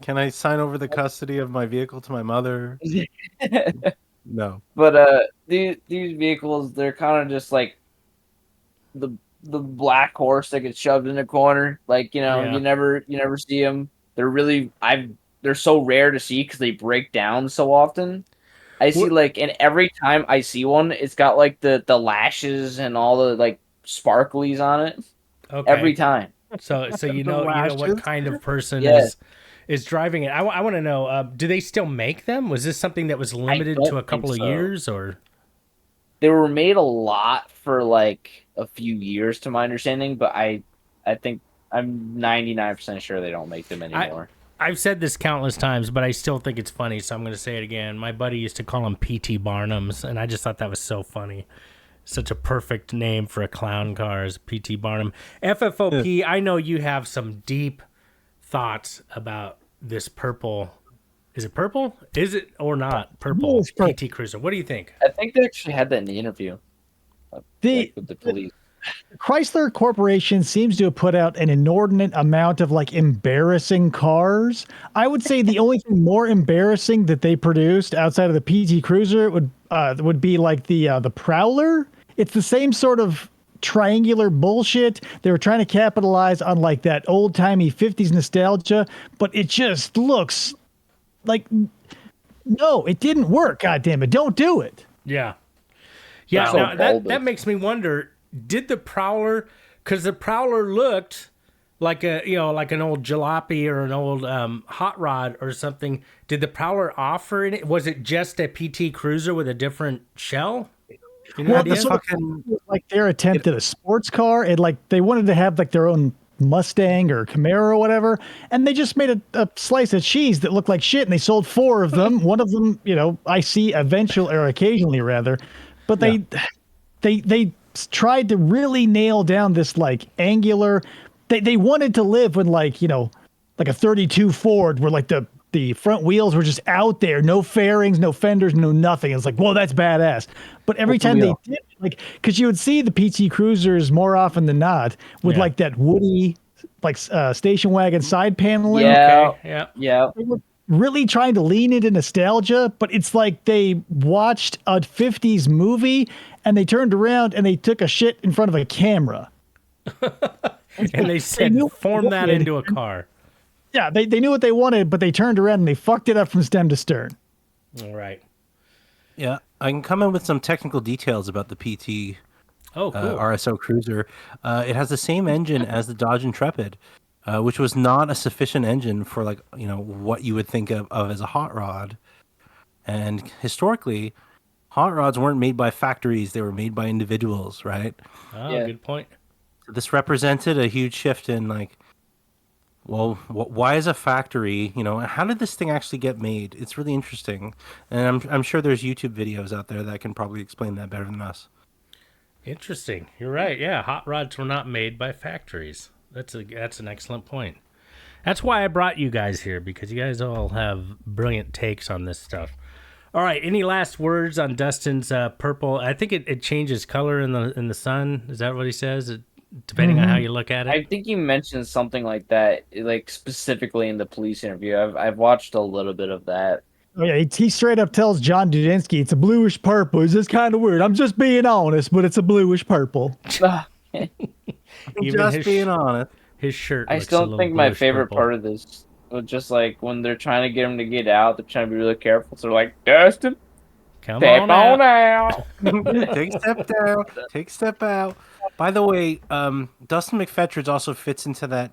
Can I sign over the custody of my vehicle to my mother? No. But these vehicles, they're kind of just like the black horse that gets shoved in a corner. Like Yeah. you never see them. They're so rare to see because they break down so often. I see and every time I see one, it's got like the lashes and all the like sparklies on it. Okay. Every time. So you know lashes? what kind of person Yeah. is driving it. I want to know. Do they still make them? Was this something that was limited don't to a couple of think so. years, or? They were made a lot for like a few years, to my understanding, but I think I'm 99% sure they don't make them anymore. I've said this countless times, but I still think it's funny, so I'm going to say it again. My buddy used to call them PT Barnums, and I just thought that was so funny. Such a perfect name for a clown car is PT Barnum. FFOP, I know you have some deep thoughts about this purple. Is it purple? Is it or not purple it's purple. PT Cruiser? What do you think? I think they actually had that in the interview with the police. Chrysler Corporation seems to have put out an inordinate amount of like embarrassing cars. I would say the only thing more embarrassing that they produced outside of the PT Cruiser would be like the Prowler. It's the same sort of triangular bullshit. They were trying to capitalize on like that old timey 50s nostalgia, but it just looks like no, it didn't work. God damn it, don't do it. Yeah. Yeah, So now bulbous. that makes me wonder, did the Prowler, because the Prowler looked like like an old jalopy or an old hot rod or something. Did the Prowler offer it? Was it just a PT Cruiser with a different shell? Any idea? the sort of like their attempt at a sports car, and like they wanted to have like their own Mustang or Camaro or whatever, and they just made a slice of cheese that looked like shit, and they sold 4 of them. One of them, I see occasionally rather, but they tried to really nail down this like angular. They wanted to live with like a 32 Ford where like the front wheels were just out there, no fairings, no fenders, no nothing. It's like, whoa, that's badass. But every time they did, like, because you would see the PT Cruisers more often than not with like that woody, like station wagon side paneling. Yeah, Okay, yeah. They were really trying to lean into nostalgia, but it's like they watched a 50s movie and they turned around and they took a shit in front of a camera. and they said, form that into a car. Yeah, they knew what they wanted, but they turned around and they fucked it up from stem to stern. All right. Yeah, I can come in with some technical details about the PT Oh, cool. RSO Cruiser. It has the same engine as the Dodge Intrepid, which was not a sufficient engine for what you would think of as a hot rod. And historically, hot rods weren't made by factories; they were made by individuals, right? Oh, good point. So this represented a huge shift in why is a factory, how did this thing actually get made? It's really interesting. And I'm sure there's YouTube videos out there that can probably explain that better than us. Interesting. You're right. Yeah, hot rods were not made by factories. That's an excellent point. That's why I brought you guys here, because you guys all have brilliant takes on this stuff. All right, any last words on Dustin's purple? I think it changes color in the sun. Is that what he says? Depending on how you look at it. I think you mentioned something like that, like specifically in the police interview. I've watched a little bit of that. Oh yeah, he straight up tells John Dudinsky it's a bluish purple. It's just kind of weird. I'm just being honest, but it's a bluish purple. Being honest. His shirt. I still think my favorite part of this was just like when they're trying to get him to get out, they're trying to be really careful. So they're like, Dustin, step on out. Take a step down. Take a step out. By the way, Dustin McFetridge also fits into that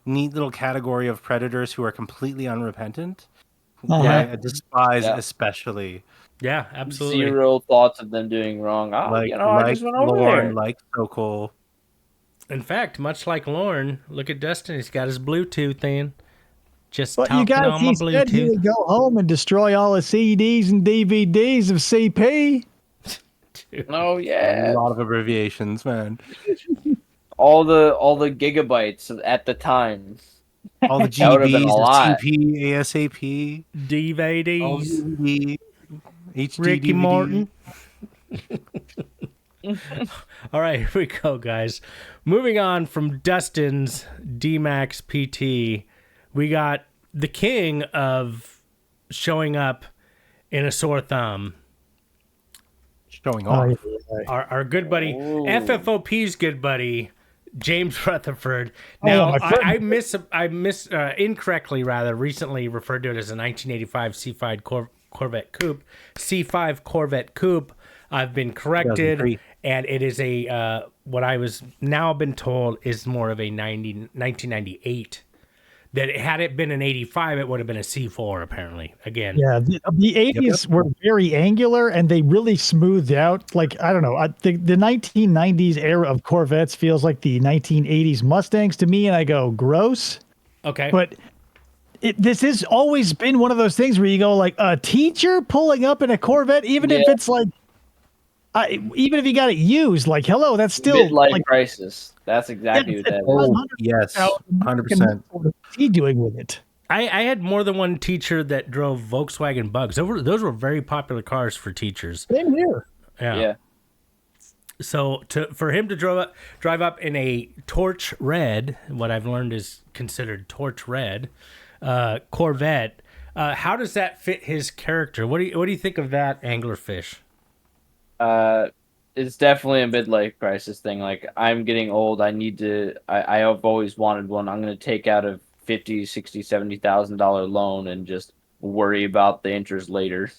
neat little category of predators who are completely unrepentant. I despise especially. Yeah, absolutely. Zero thoughts of them doing wrong. I just went over there. Like so cool. In fact, much like Lauren, look at Dustin. He's got his Bluetooth in. Just But you talking guys, on my he said he Bluetooth. would go home and destroy all the CDs and DVDs of CP. Oh yeah, A lot of abbreviations, man. all the gigabytes at the time. All the That would've been a GBs, lot. TP, ASAP, DVDs. HD, Ricky DVD. Martin. All right, here we go, guys. Moving on from Dustin's D-Max PT, we got the king of showing up in a sore thumb. Showing off. Our good buddy, Ooh. FFOP's good buddy, James Rutherford. Now, I incorrectly recently referred to it as a 1985 C5 Corvette Coupe. C5 Corvette Coupe. I've been corrected, 2003. and it is a what I was now been told is more of a 1998. That had it been an 85, it would have been a C4, apparently. Again. Yeah, the 80s were very angular, and they really smoothed out. Like, I don't know, the 1990s era of Corvettes feels like the 1980s Mustangs to me, and I go, gross. Okay. But this has always been one of those things where you go, like, a teacher pulling up in a Corvette, even if it's like, even if you got it used, like, hello, that's still Midlife like crisis. That's exactly what that is. Oh, yes, 100%. What's he doing with it? I had more than one teacher that drove Volkswagen Bugs. Those were very popular cars for teachers. Same here. Yeah. So for him to drive up in a torch red, what I've learned is considered torch red, Corvette. How does that fit his character? What do you think of that anglerfish? It's definitely a midlife crisis thing. Like, I'm getting old. I need to. I have always wanted one. I'm going to take out a $50,000, $60,000, $70,000 loan and just worry about the interest later.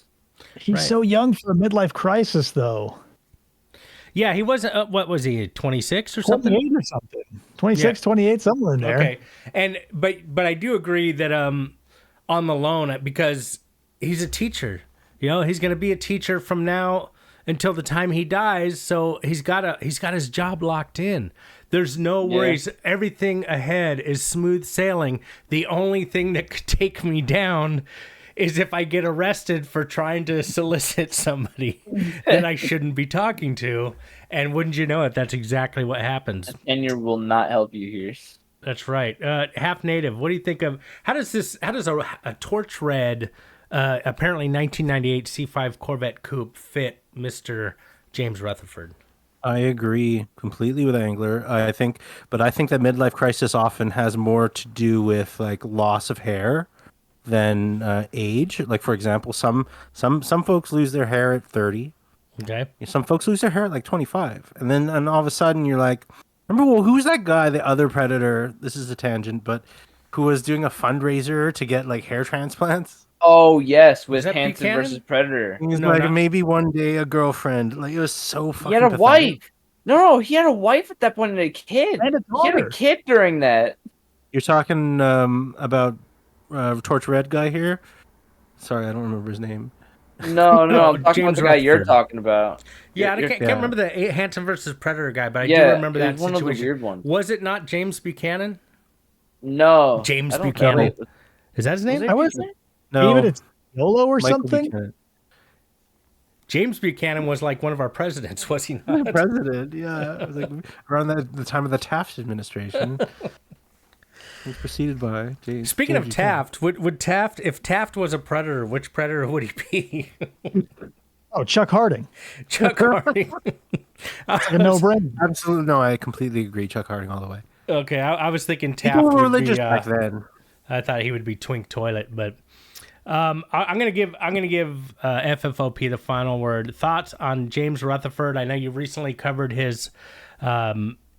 He's so young for a midlife crisis, though. Yeah, he wasn't. What was he? 26 or something? 28 or something. 26, 28, somewhere in there. Okay, and but I do agree that on the loan, because he's a teacher. You know, he's going to be a teacher from now until the time he dies. So he's got his job locked in. There's no worries. Everything ahead is smooth sailing. The only thing that could take me down is if I get arrested for trying to solicit somebody that I shouldn't be talking to. And wouldn't you know it, that's exactly what happens. Tenure will not help you here. That's right. Half native. What do you think of? How does a torch red, apparently 1998 C5 Corvette coupe fit Mr. James Rutherford? I agree completely with Angler. I think that midlife crisis often has more to do with like loss of hair than age. Like, for example, some folks lose their hair at 30. Okay. Some folks lose their hair at like 25, and all of a sudden you're like, remember, well, who's that guy, the other Predator? This is a tangent, but who was doing a fundraiser to get like hair transplants? Oh yes, with Hanson Hanson versus Predator. He's maybe one day a girlfand. Like, it was so fucking. He had a pathetic. wife. No, he had a wife at that point and a kid. And a He had a daughter. kid during that. You're talking about Torch Red guy here. Sorry, I don't remember his name. No, I'm talking James about the guy you're Rutherford. talking about. Yeah, I You're- can't remember the Hanson versus Predator guy, but I do Yeah, remember it that was one of the situation. weird ones. Was it not James Buchanan? No, James I don't Buchanan. think Is that his it- name? was I it was Buchanan? No, David, it's YOLO or Michael something. Buchanan. James Buchanan was like one of our presidents, was he not? President. Yeah, it was like around the time of the Taft administration. He was preceded by James. Speaking James of Buchanan. Taft, would Taft, if Taft was a predator, which predator would he be? Oh, Chuck Harding. Chuck Harding. A no-brainer. Absolutely, no, I completely agree. Chuck Harding all the way. Okay, I was thinking Taft People were would religious be. back then. I thought he would be Twink Toilet, but I'm gonna give FFOP the final word. Thoughts on James Rutherford? I know you recently covered his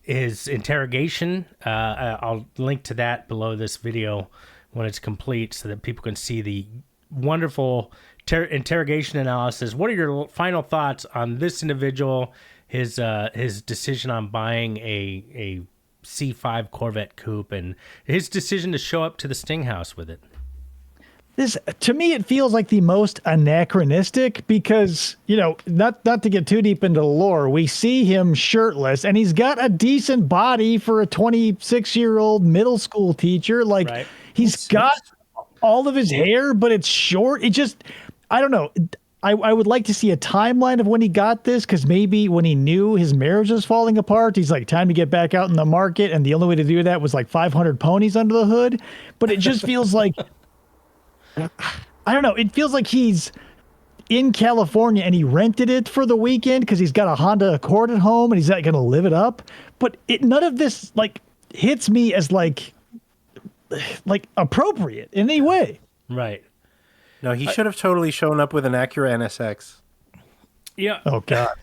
interrogation. I'll link to that below this video when it's complete, so that people can see the wonderful interrogation analysis. What are your final thoughts on this individual? His decision on buying a C5 Corvette coupe and his decision to show up to the Sting House with it. This, to me, it feels like the most anachronistic because, not to get too deep into the lore, we see him shirtless and he's got a decent body for a 26-year-old middle school teacher. Like, Right. he's got all of his hair, but it's short. It just, I don't know. I would like to see a timeline of when he got this, because maybe when he knew his marriage was falling apart, he's like, time to get back out in the market. And the only way to do that was like 500 ponies under the hood. But it just feels like, I don't know. It feels like he's in California and he rented it for the weekend because he's got a Honda Accord at home and he's not going to live it up. But none of this like hits me as like appropriate in any way. Right. No, he should have totally shown up with an Acura NSX. Yeah. Oh God.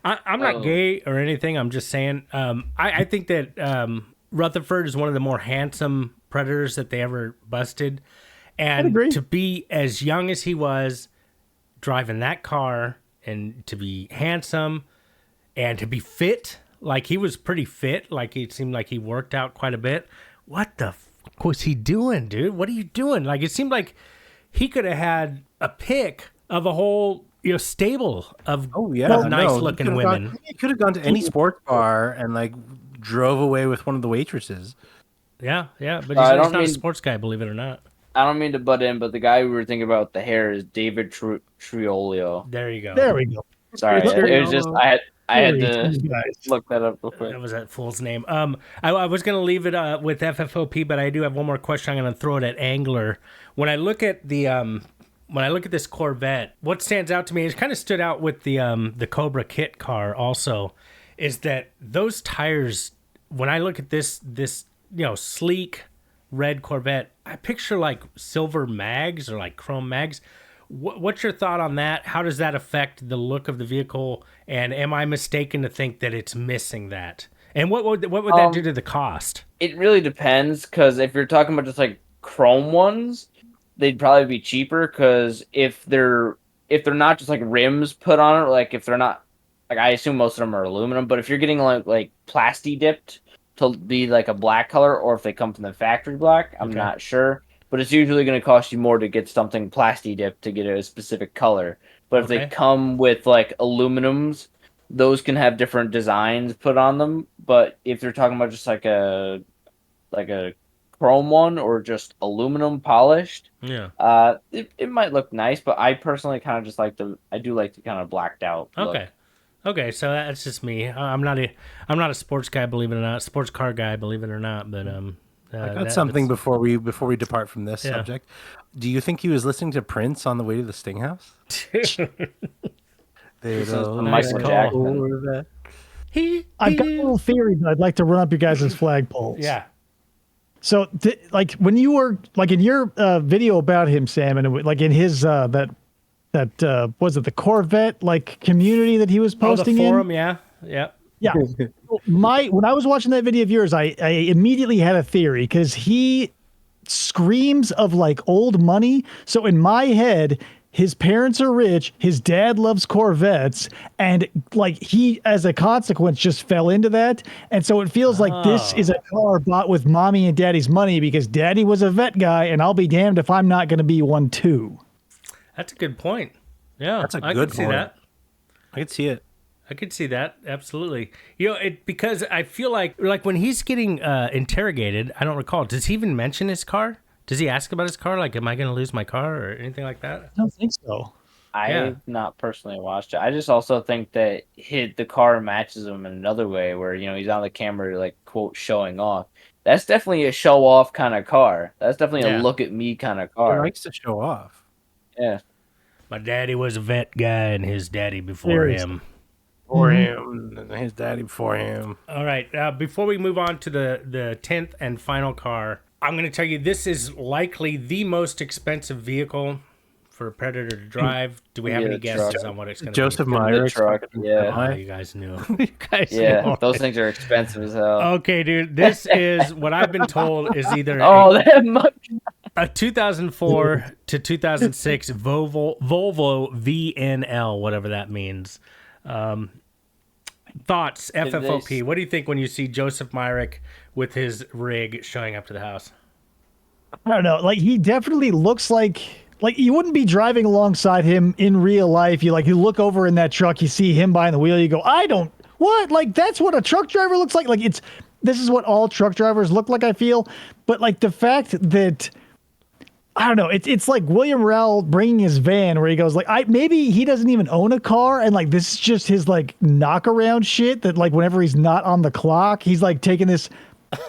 I'm not gay or anything. I'm just saying. I think that Rutherford is one of the more handsome predators that they ever busted, and agree. to be as young as he was, driving that car, and to be handsome, and to be fit, like he was pretty fit. Like it seemed like he worked out quite a bit. What the fuck was he doing, dude? What are you doing? Like it seemed like he could have had a pick of a whole stable of nice looking women. He could have gone to any sports bar and like drove away with one of the waitresses. Yeah, but he's not a sports guy, believe it or not. I don't mean to butt in, but the guy we were thinking about with the hair is David Triolio. There you go. There we go. Sorry, it was just I had to Guys. look that up real quick. That was that fool's name. I was going to leave it with FFOP, but I do have one more question. I'm going to throw it at Angler. When I look at this Corvette, what stands out to me, it kind of stood out with the Cobra Kit car also, is that those tires. When I look at this sleek red Corvette, I picture like silver mags or like chrome mags. What's your thought on that? How does that affect the look of the vehicle? And am I mistaken to think that it's missing that? And what would that do to the cost? It really depends, because if you're talking about just like chrome ones, they'd probably be cheaper. Because if they're not just like rims put on it, like if they're not like I assume most of them are aluminum, but if you're getting like plasti dipped to be like a black color, or if they come from the factory black, I'm not sure. But it's usually going to cost you more to get something plasti dipped to get a specific color. But if they come with like aluminums, those can have different designs put on them. But if they're talking about just like a chrome one or just aluminum polished, it might look nice. But I personally kind of just like I do like the kind of blacked out look. Okay, so that's just me. I'm not a sports guy, believe it or not. Sports car guy, believe it or not. But I got something before we depart from this subject. Do you think he was listening to Prince on the way to the Sting House? This is the Michael Jackson. I've got a little theory, but I'd like to run up your guys' flagpoles. Yeah. So, like when you were like in your video about him, Sam, and like in his that was it the Corvette like community that he was posting the forum, in? Yeah. When I was watching that video of yours, I immediately had a theory because he screams of like old money. So in my head, his parents are rich, his dad loves Corvettes, and like he, as a consequence, just fell into that. And so it feels like this is a car bought with mommy and daddy's money because daddy was a vet guy, and I'll be damned if I'm not going to be one too. That's a good point. Yeah, that's a good point. See that. I could see it. I could see that, absolutely. Because I feel like when he's getting interrogated, I don't recall. Does he even mention his car? Does he ask about his car? Like, am I going to lose my car or anything like that? I don't think so. I've not personally watched it. I just also think that the car matches him in another way where, he's on the camera, like, quote, showing off. That's definitely a show-off kind of car. That's definitely a look-at-me kind of car. He likes to show off. Yeah. My daddy was a vet guy and his daddy before him. Him, and his daddy before him. All right. Before we move on to the 10th and final car, I'm going to tell you this is likely the most expensive vehicle for a Predator to drive. Do we have any guesses on what it's going to be? Joseph Myrick. Yeah. You guys knew. You guys knew. Those things are expensive as hell. Okay, dude. This is what I've been told is either that much. A 2004 to 2006 Volvo VNL, whatever that means. Thoughts, FFOP. What do you think when you see Joseph Myrick with his rig showing up to the house? I don't know. Like, he definitely looks like you wouldn't be driving alongside him in real life. You look over in that truck, you see him behind the wheel, you go, what? Like, that's what a truck driver looks like. Like, this is what all truck drivers look like, I feel. But like the fact that, I don't know. It's like William Rowell bringing his van where he goes like, maybe he doesn't even own a car, and like this is just his like knockaround shit that like whenever he's not on the clock, he's like taking this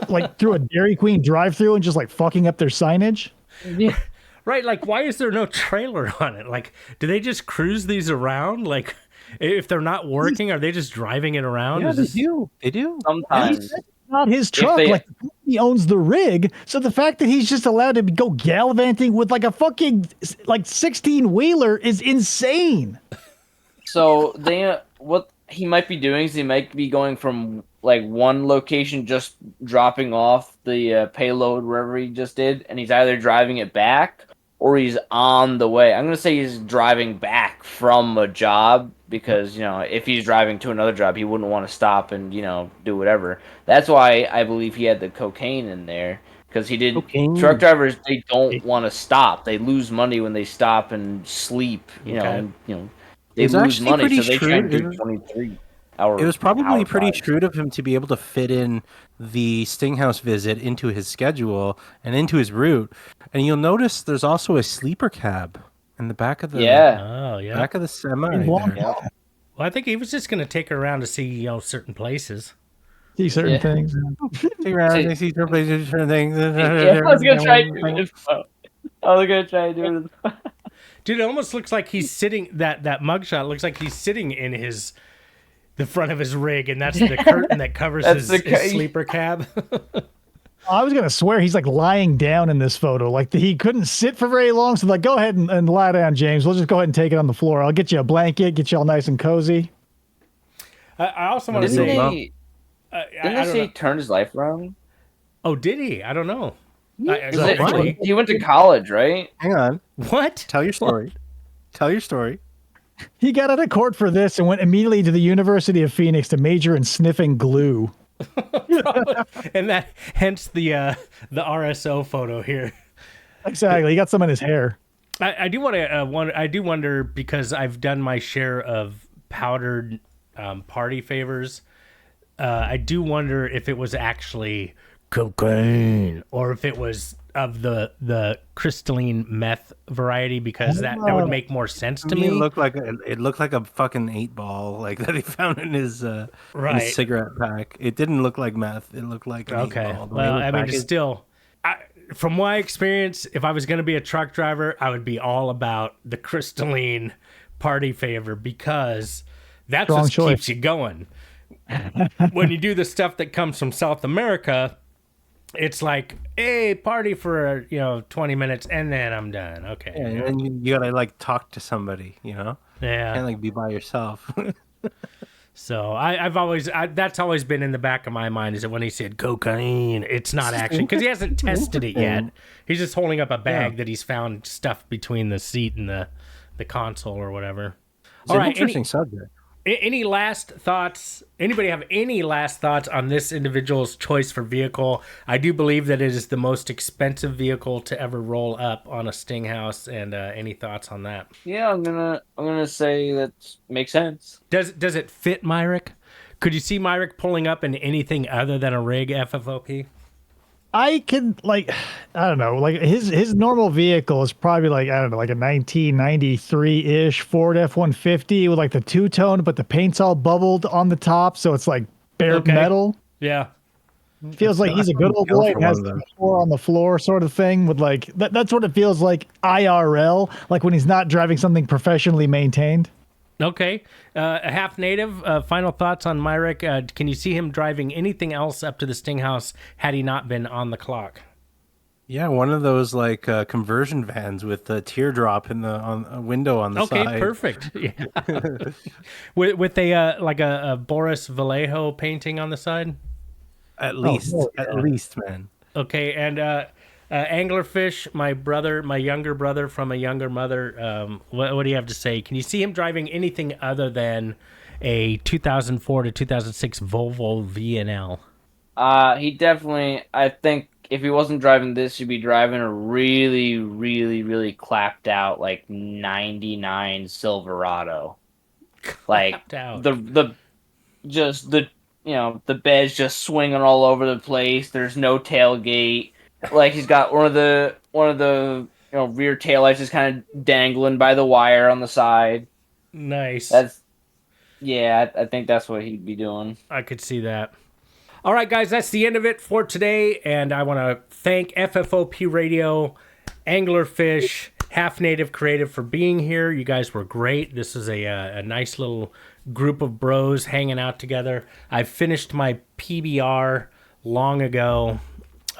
like through a Dairy Queen drive-through and just like fucking up their signage. Yeah. Right. Like, why is there no trailer on it? Like, do they just cruise these around? Like, if they're not working, are they just driving it around? Yeah, they do. Sometimes. Not his truck. Like, the company owns the rig, so the fact that he's just allowed to go gallivanting with like a fucking like 16-wheeler is insane. So what he might be doing is he might be going from like one location, just dropping off the payload wherever he just did, and he's either driving it back or he's on the way. I'm gonna say he's driving back from a job because if he's driving to another job, he wouldn't want to stop and do whatever. That's why I believe he had the cocaine in there, because he did. Truck drivers, they don't want to stop. They lose money when they stop and sleep. They lose money, so they try and do 23 hours. It was probably pretty shrewd of him to be able to fit in the Stinghouse visit into his schedule and into his route. And you'll notice there's also a sleeper cab in the back of the back of the semi. Well, I think he was just going to take her around to see certain places. See certain things. See around, see certain places, certain things. I was gonna try to do it. Dude, it almost looks like he's sitting. That mugshot looks like he's sitting in the front of his rig, and that's the curtain that covers his sleeper cab. I was gonna swear he's like lying down in this photo. Like he couldn't sit for very long, so like, go ahead and lie down, James. We'll just go ahead and take it on the floor. I'll get you a blanket, get you all nice and cozy. I also want to say. Didn't they say he turned his life around? Oh, did he? I don't know. He went to college, right? Hang on. What? Tell your story. Tell your story. He got out of court for this and went immediately to the University of Phoenix to major in sniffing glue. And that, hence the RSO photo here. Exactly. He got some in his hair. I do want to I do wonder, because I've done my share of powdered party favors. I do wonder if it was actually cocaine or if it was of the crystalline meth variety, because that would make more sense to me. It looked like a fucking 8-ball like that he found in his in his cigarette pack. It didn't look like meth. It looked like an 8-ball. Well, I mean, still, from my experience, if I was going to be a truck driver, I would be all about the crystalline party favor, because that's what keeps you going. When you do the stuff that comes from South America, it's like, hey, party for 20 minutes and then I'm done. Okay. Yeah, and then you gotta like talk to somebody, Yeah. Can't like be by yourself. So I've always that's always been in the back of my mind, is that when he said cocaine, it's not actually, because he hasn't tested it yet. He's just holding up a bag that he's found stuffed between the seat and the console or whatever. It's an interesting subject. Any last thoughts? Anybody have any last thoughts on this individual's choice for vehicle? I do believe that it is the most expensive vehicle to ever roll up on a Sting house. And any thoughts on that? Yeah, I'm gonna say that makes sense. Does it fit Myrick? Could you see Myrick pulling up in anything other than a rig FFOP? I can, I don't know, his normal vehicle is probably like a 1993-ish Ford F-150 with like the two-tone, but the paint's all bubbled on the top, so it's like bare metal. Yeah. Feels like he's a good old boy and has the floor on the floor sort of thing with that's what it feels like IRL, like when he's not driving something professionally maintained. Okay. A half native, final thoughts on Myrick. Can you see him driving anything else up to the Sting house had he not been on the clock? Yeah, one of those conversion vans with the teardrop in the window on the side. Okay, perfect. Yeah. with a Boris Vallejo painting on the side? At least, man. Okay, and Anglerfish, my younger brother from a younger mother. What do you have to say? Can you see him driving anything other than a 2004 to 2006 Volvo VNL? He definitely. I think if he wasn't driving this, he'd be driving a really, really, really clapped out 99 Silverado. Clapped out. The bed's just swinging all over the place. There's no tailgate. He's got one of the rear taillights is kind of dangling by the wire on the side. Nice. I think that's what he'd be doing. I could see that. All right, guys, that's the end of it for today, and I want to thank FFOP Radio, Anglerfish, Half Native Creative for being here. You guys were great. This is a nice little group of bros hanging out together. I finished my PBR long ago.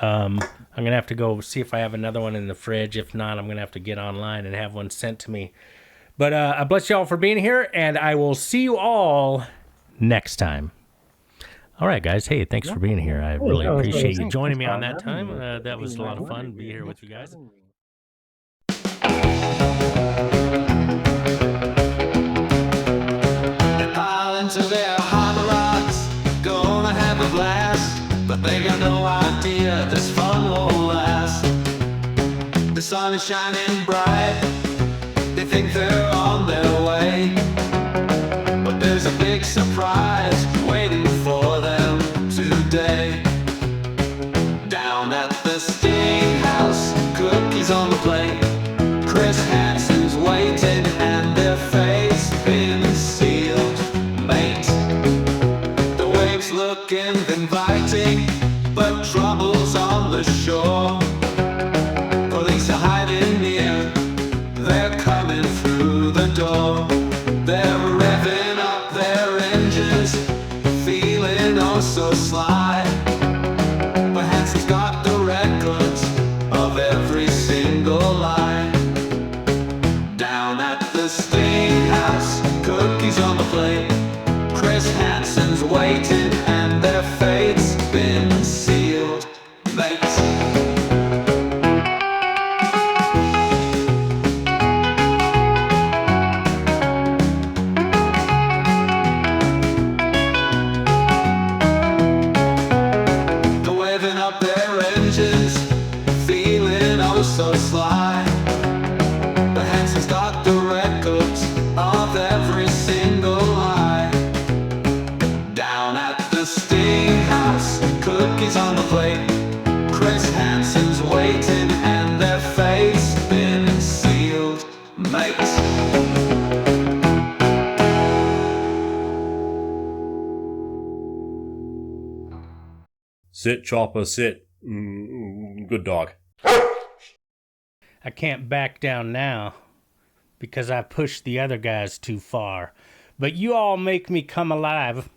I'm going to have to go see if I have another one in the fridge. If not, I'm going to have to get online and have one sent to me. But I bless you all for being here, and I will see you all next time. All right, guys. Hey, thanks for being here. I really appreciate you joining me on that time. That was a lot of fun to be here with you guys. Into their hot rods, gonna have a blast, but they got no idea this fun will last. The sun is shining bright, they think they're on their way, but there's a big surprise waiting for them today. Down at the Sting House, cookies on the plate, Chris Hansen's waiting and their face been sealed. Mate, the waves looking inviting, but trouble's on the shore. Police are hiding near, they're coming through the door. They're revving up their engines, feeling oh so sly. But Hansen's got the records of every single line. Down at the Sting House, cookies on the plate, Chris Hansen's waiting and their fate's been sealed, mates. glass, cookies on the plate. Chris Hansen's waiting and their face been sealed, mate. Sit, Chopper, sit. Good dog. I can't back down now because I pushed the other guys too far. But you all make me come alive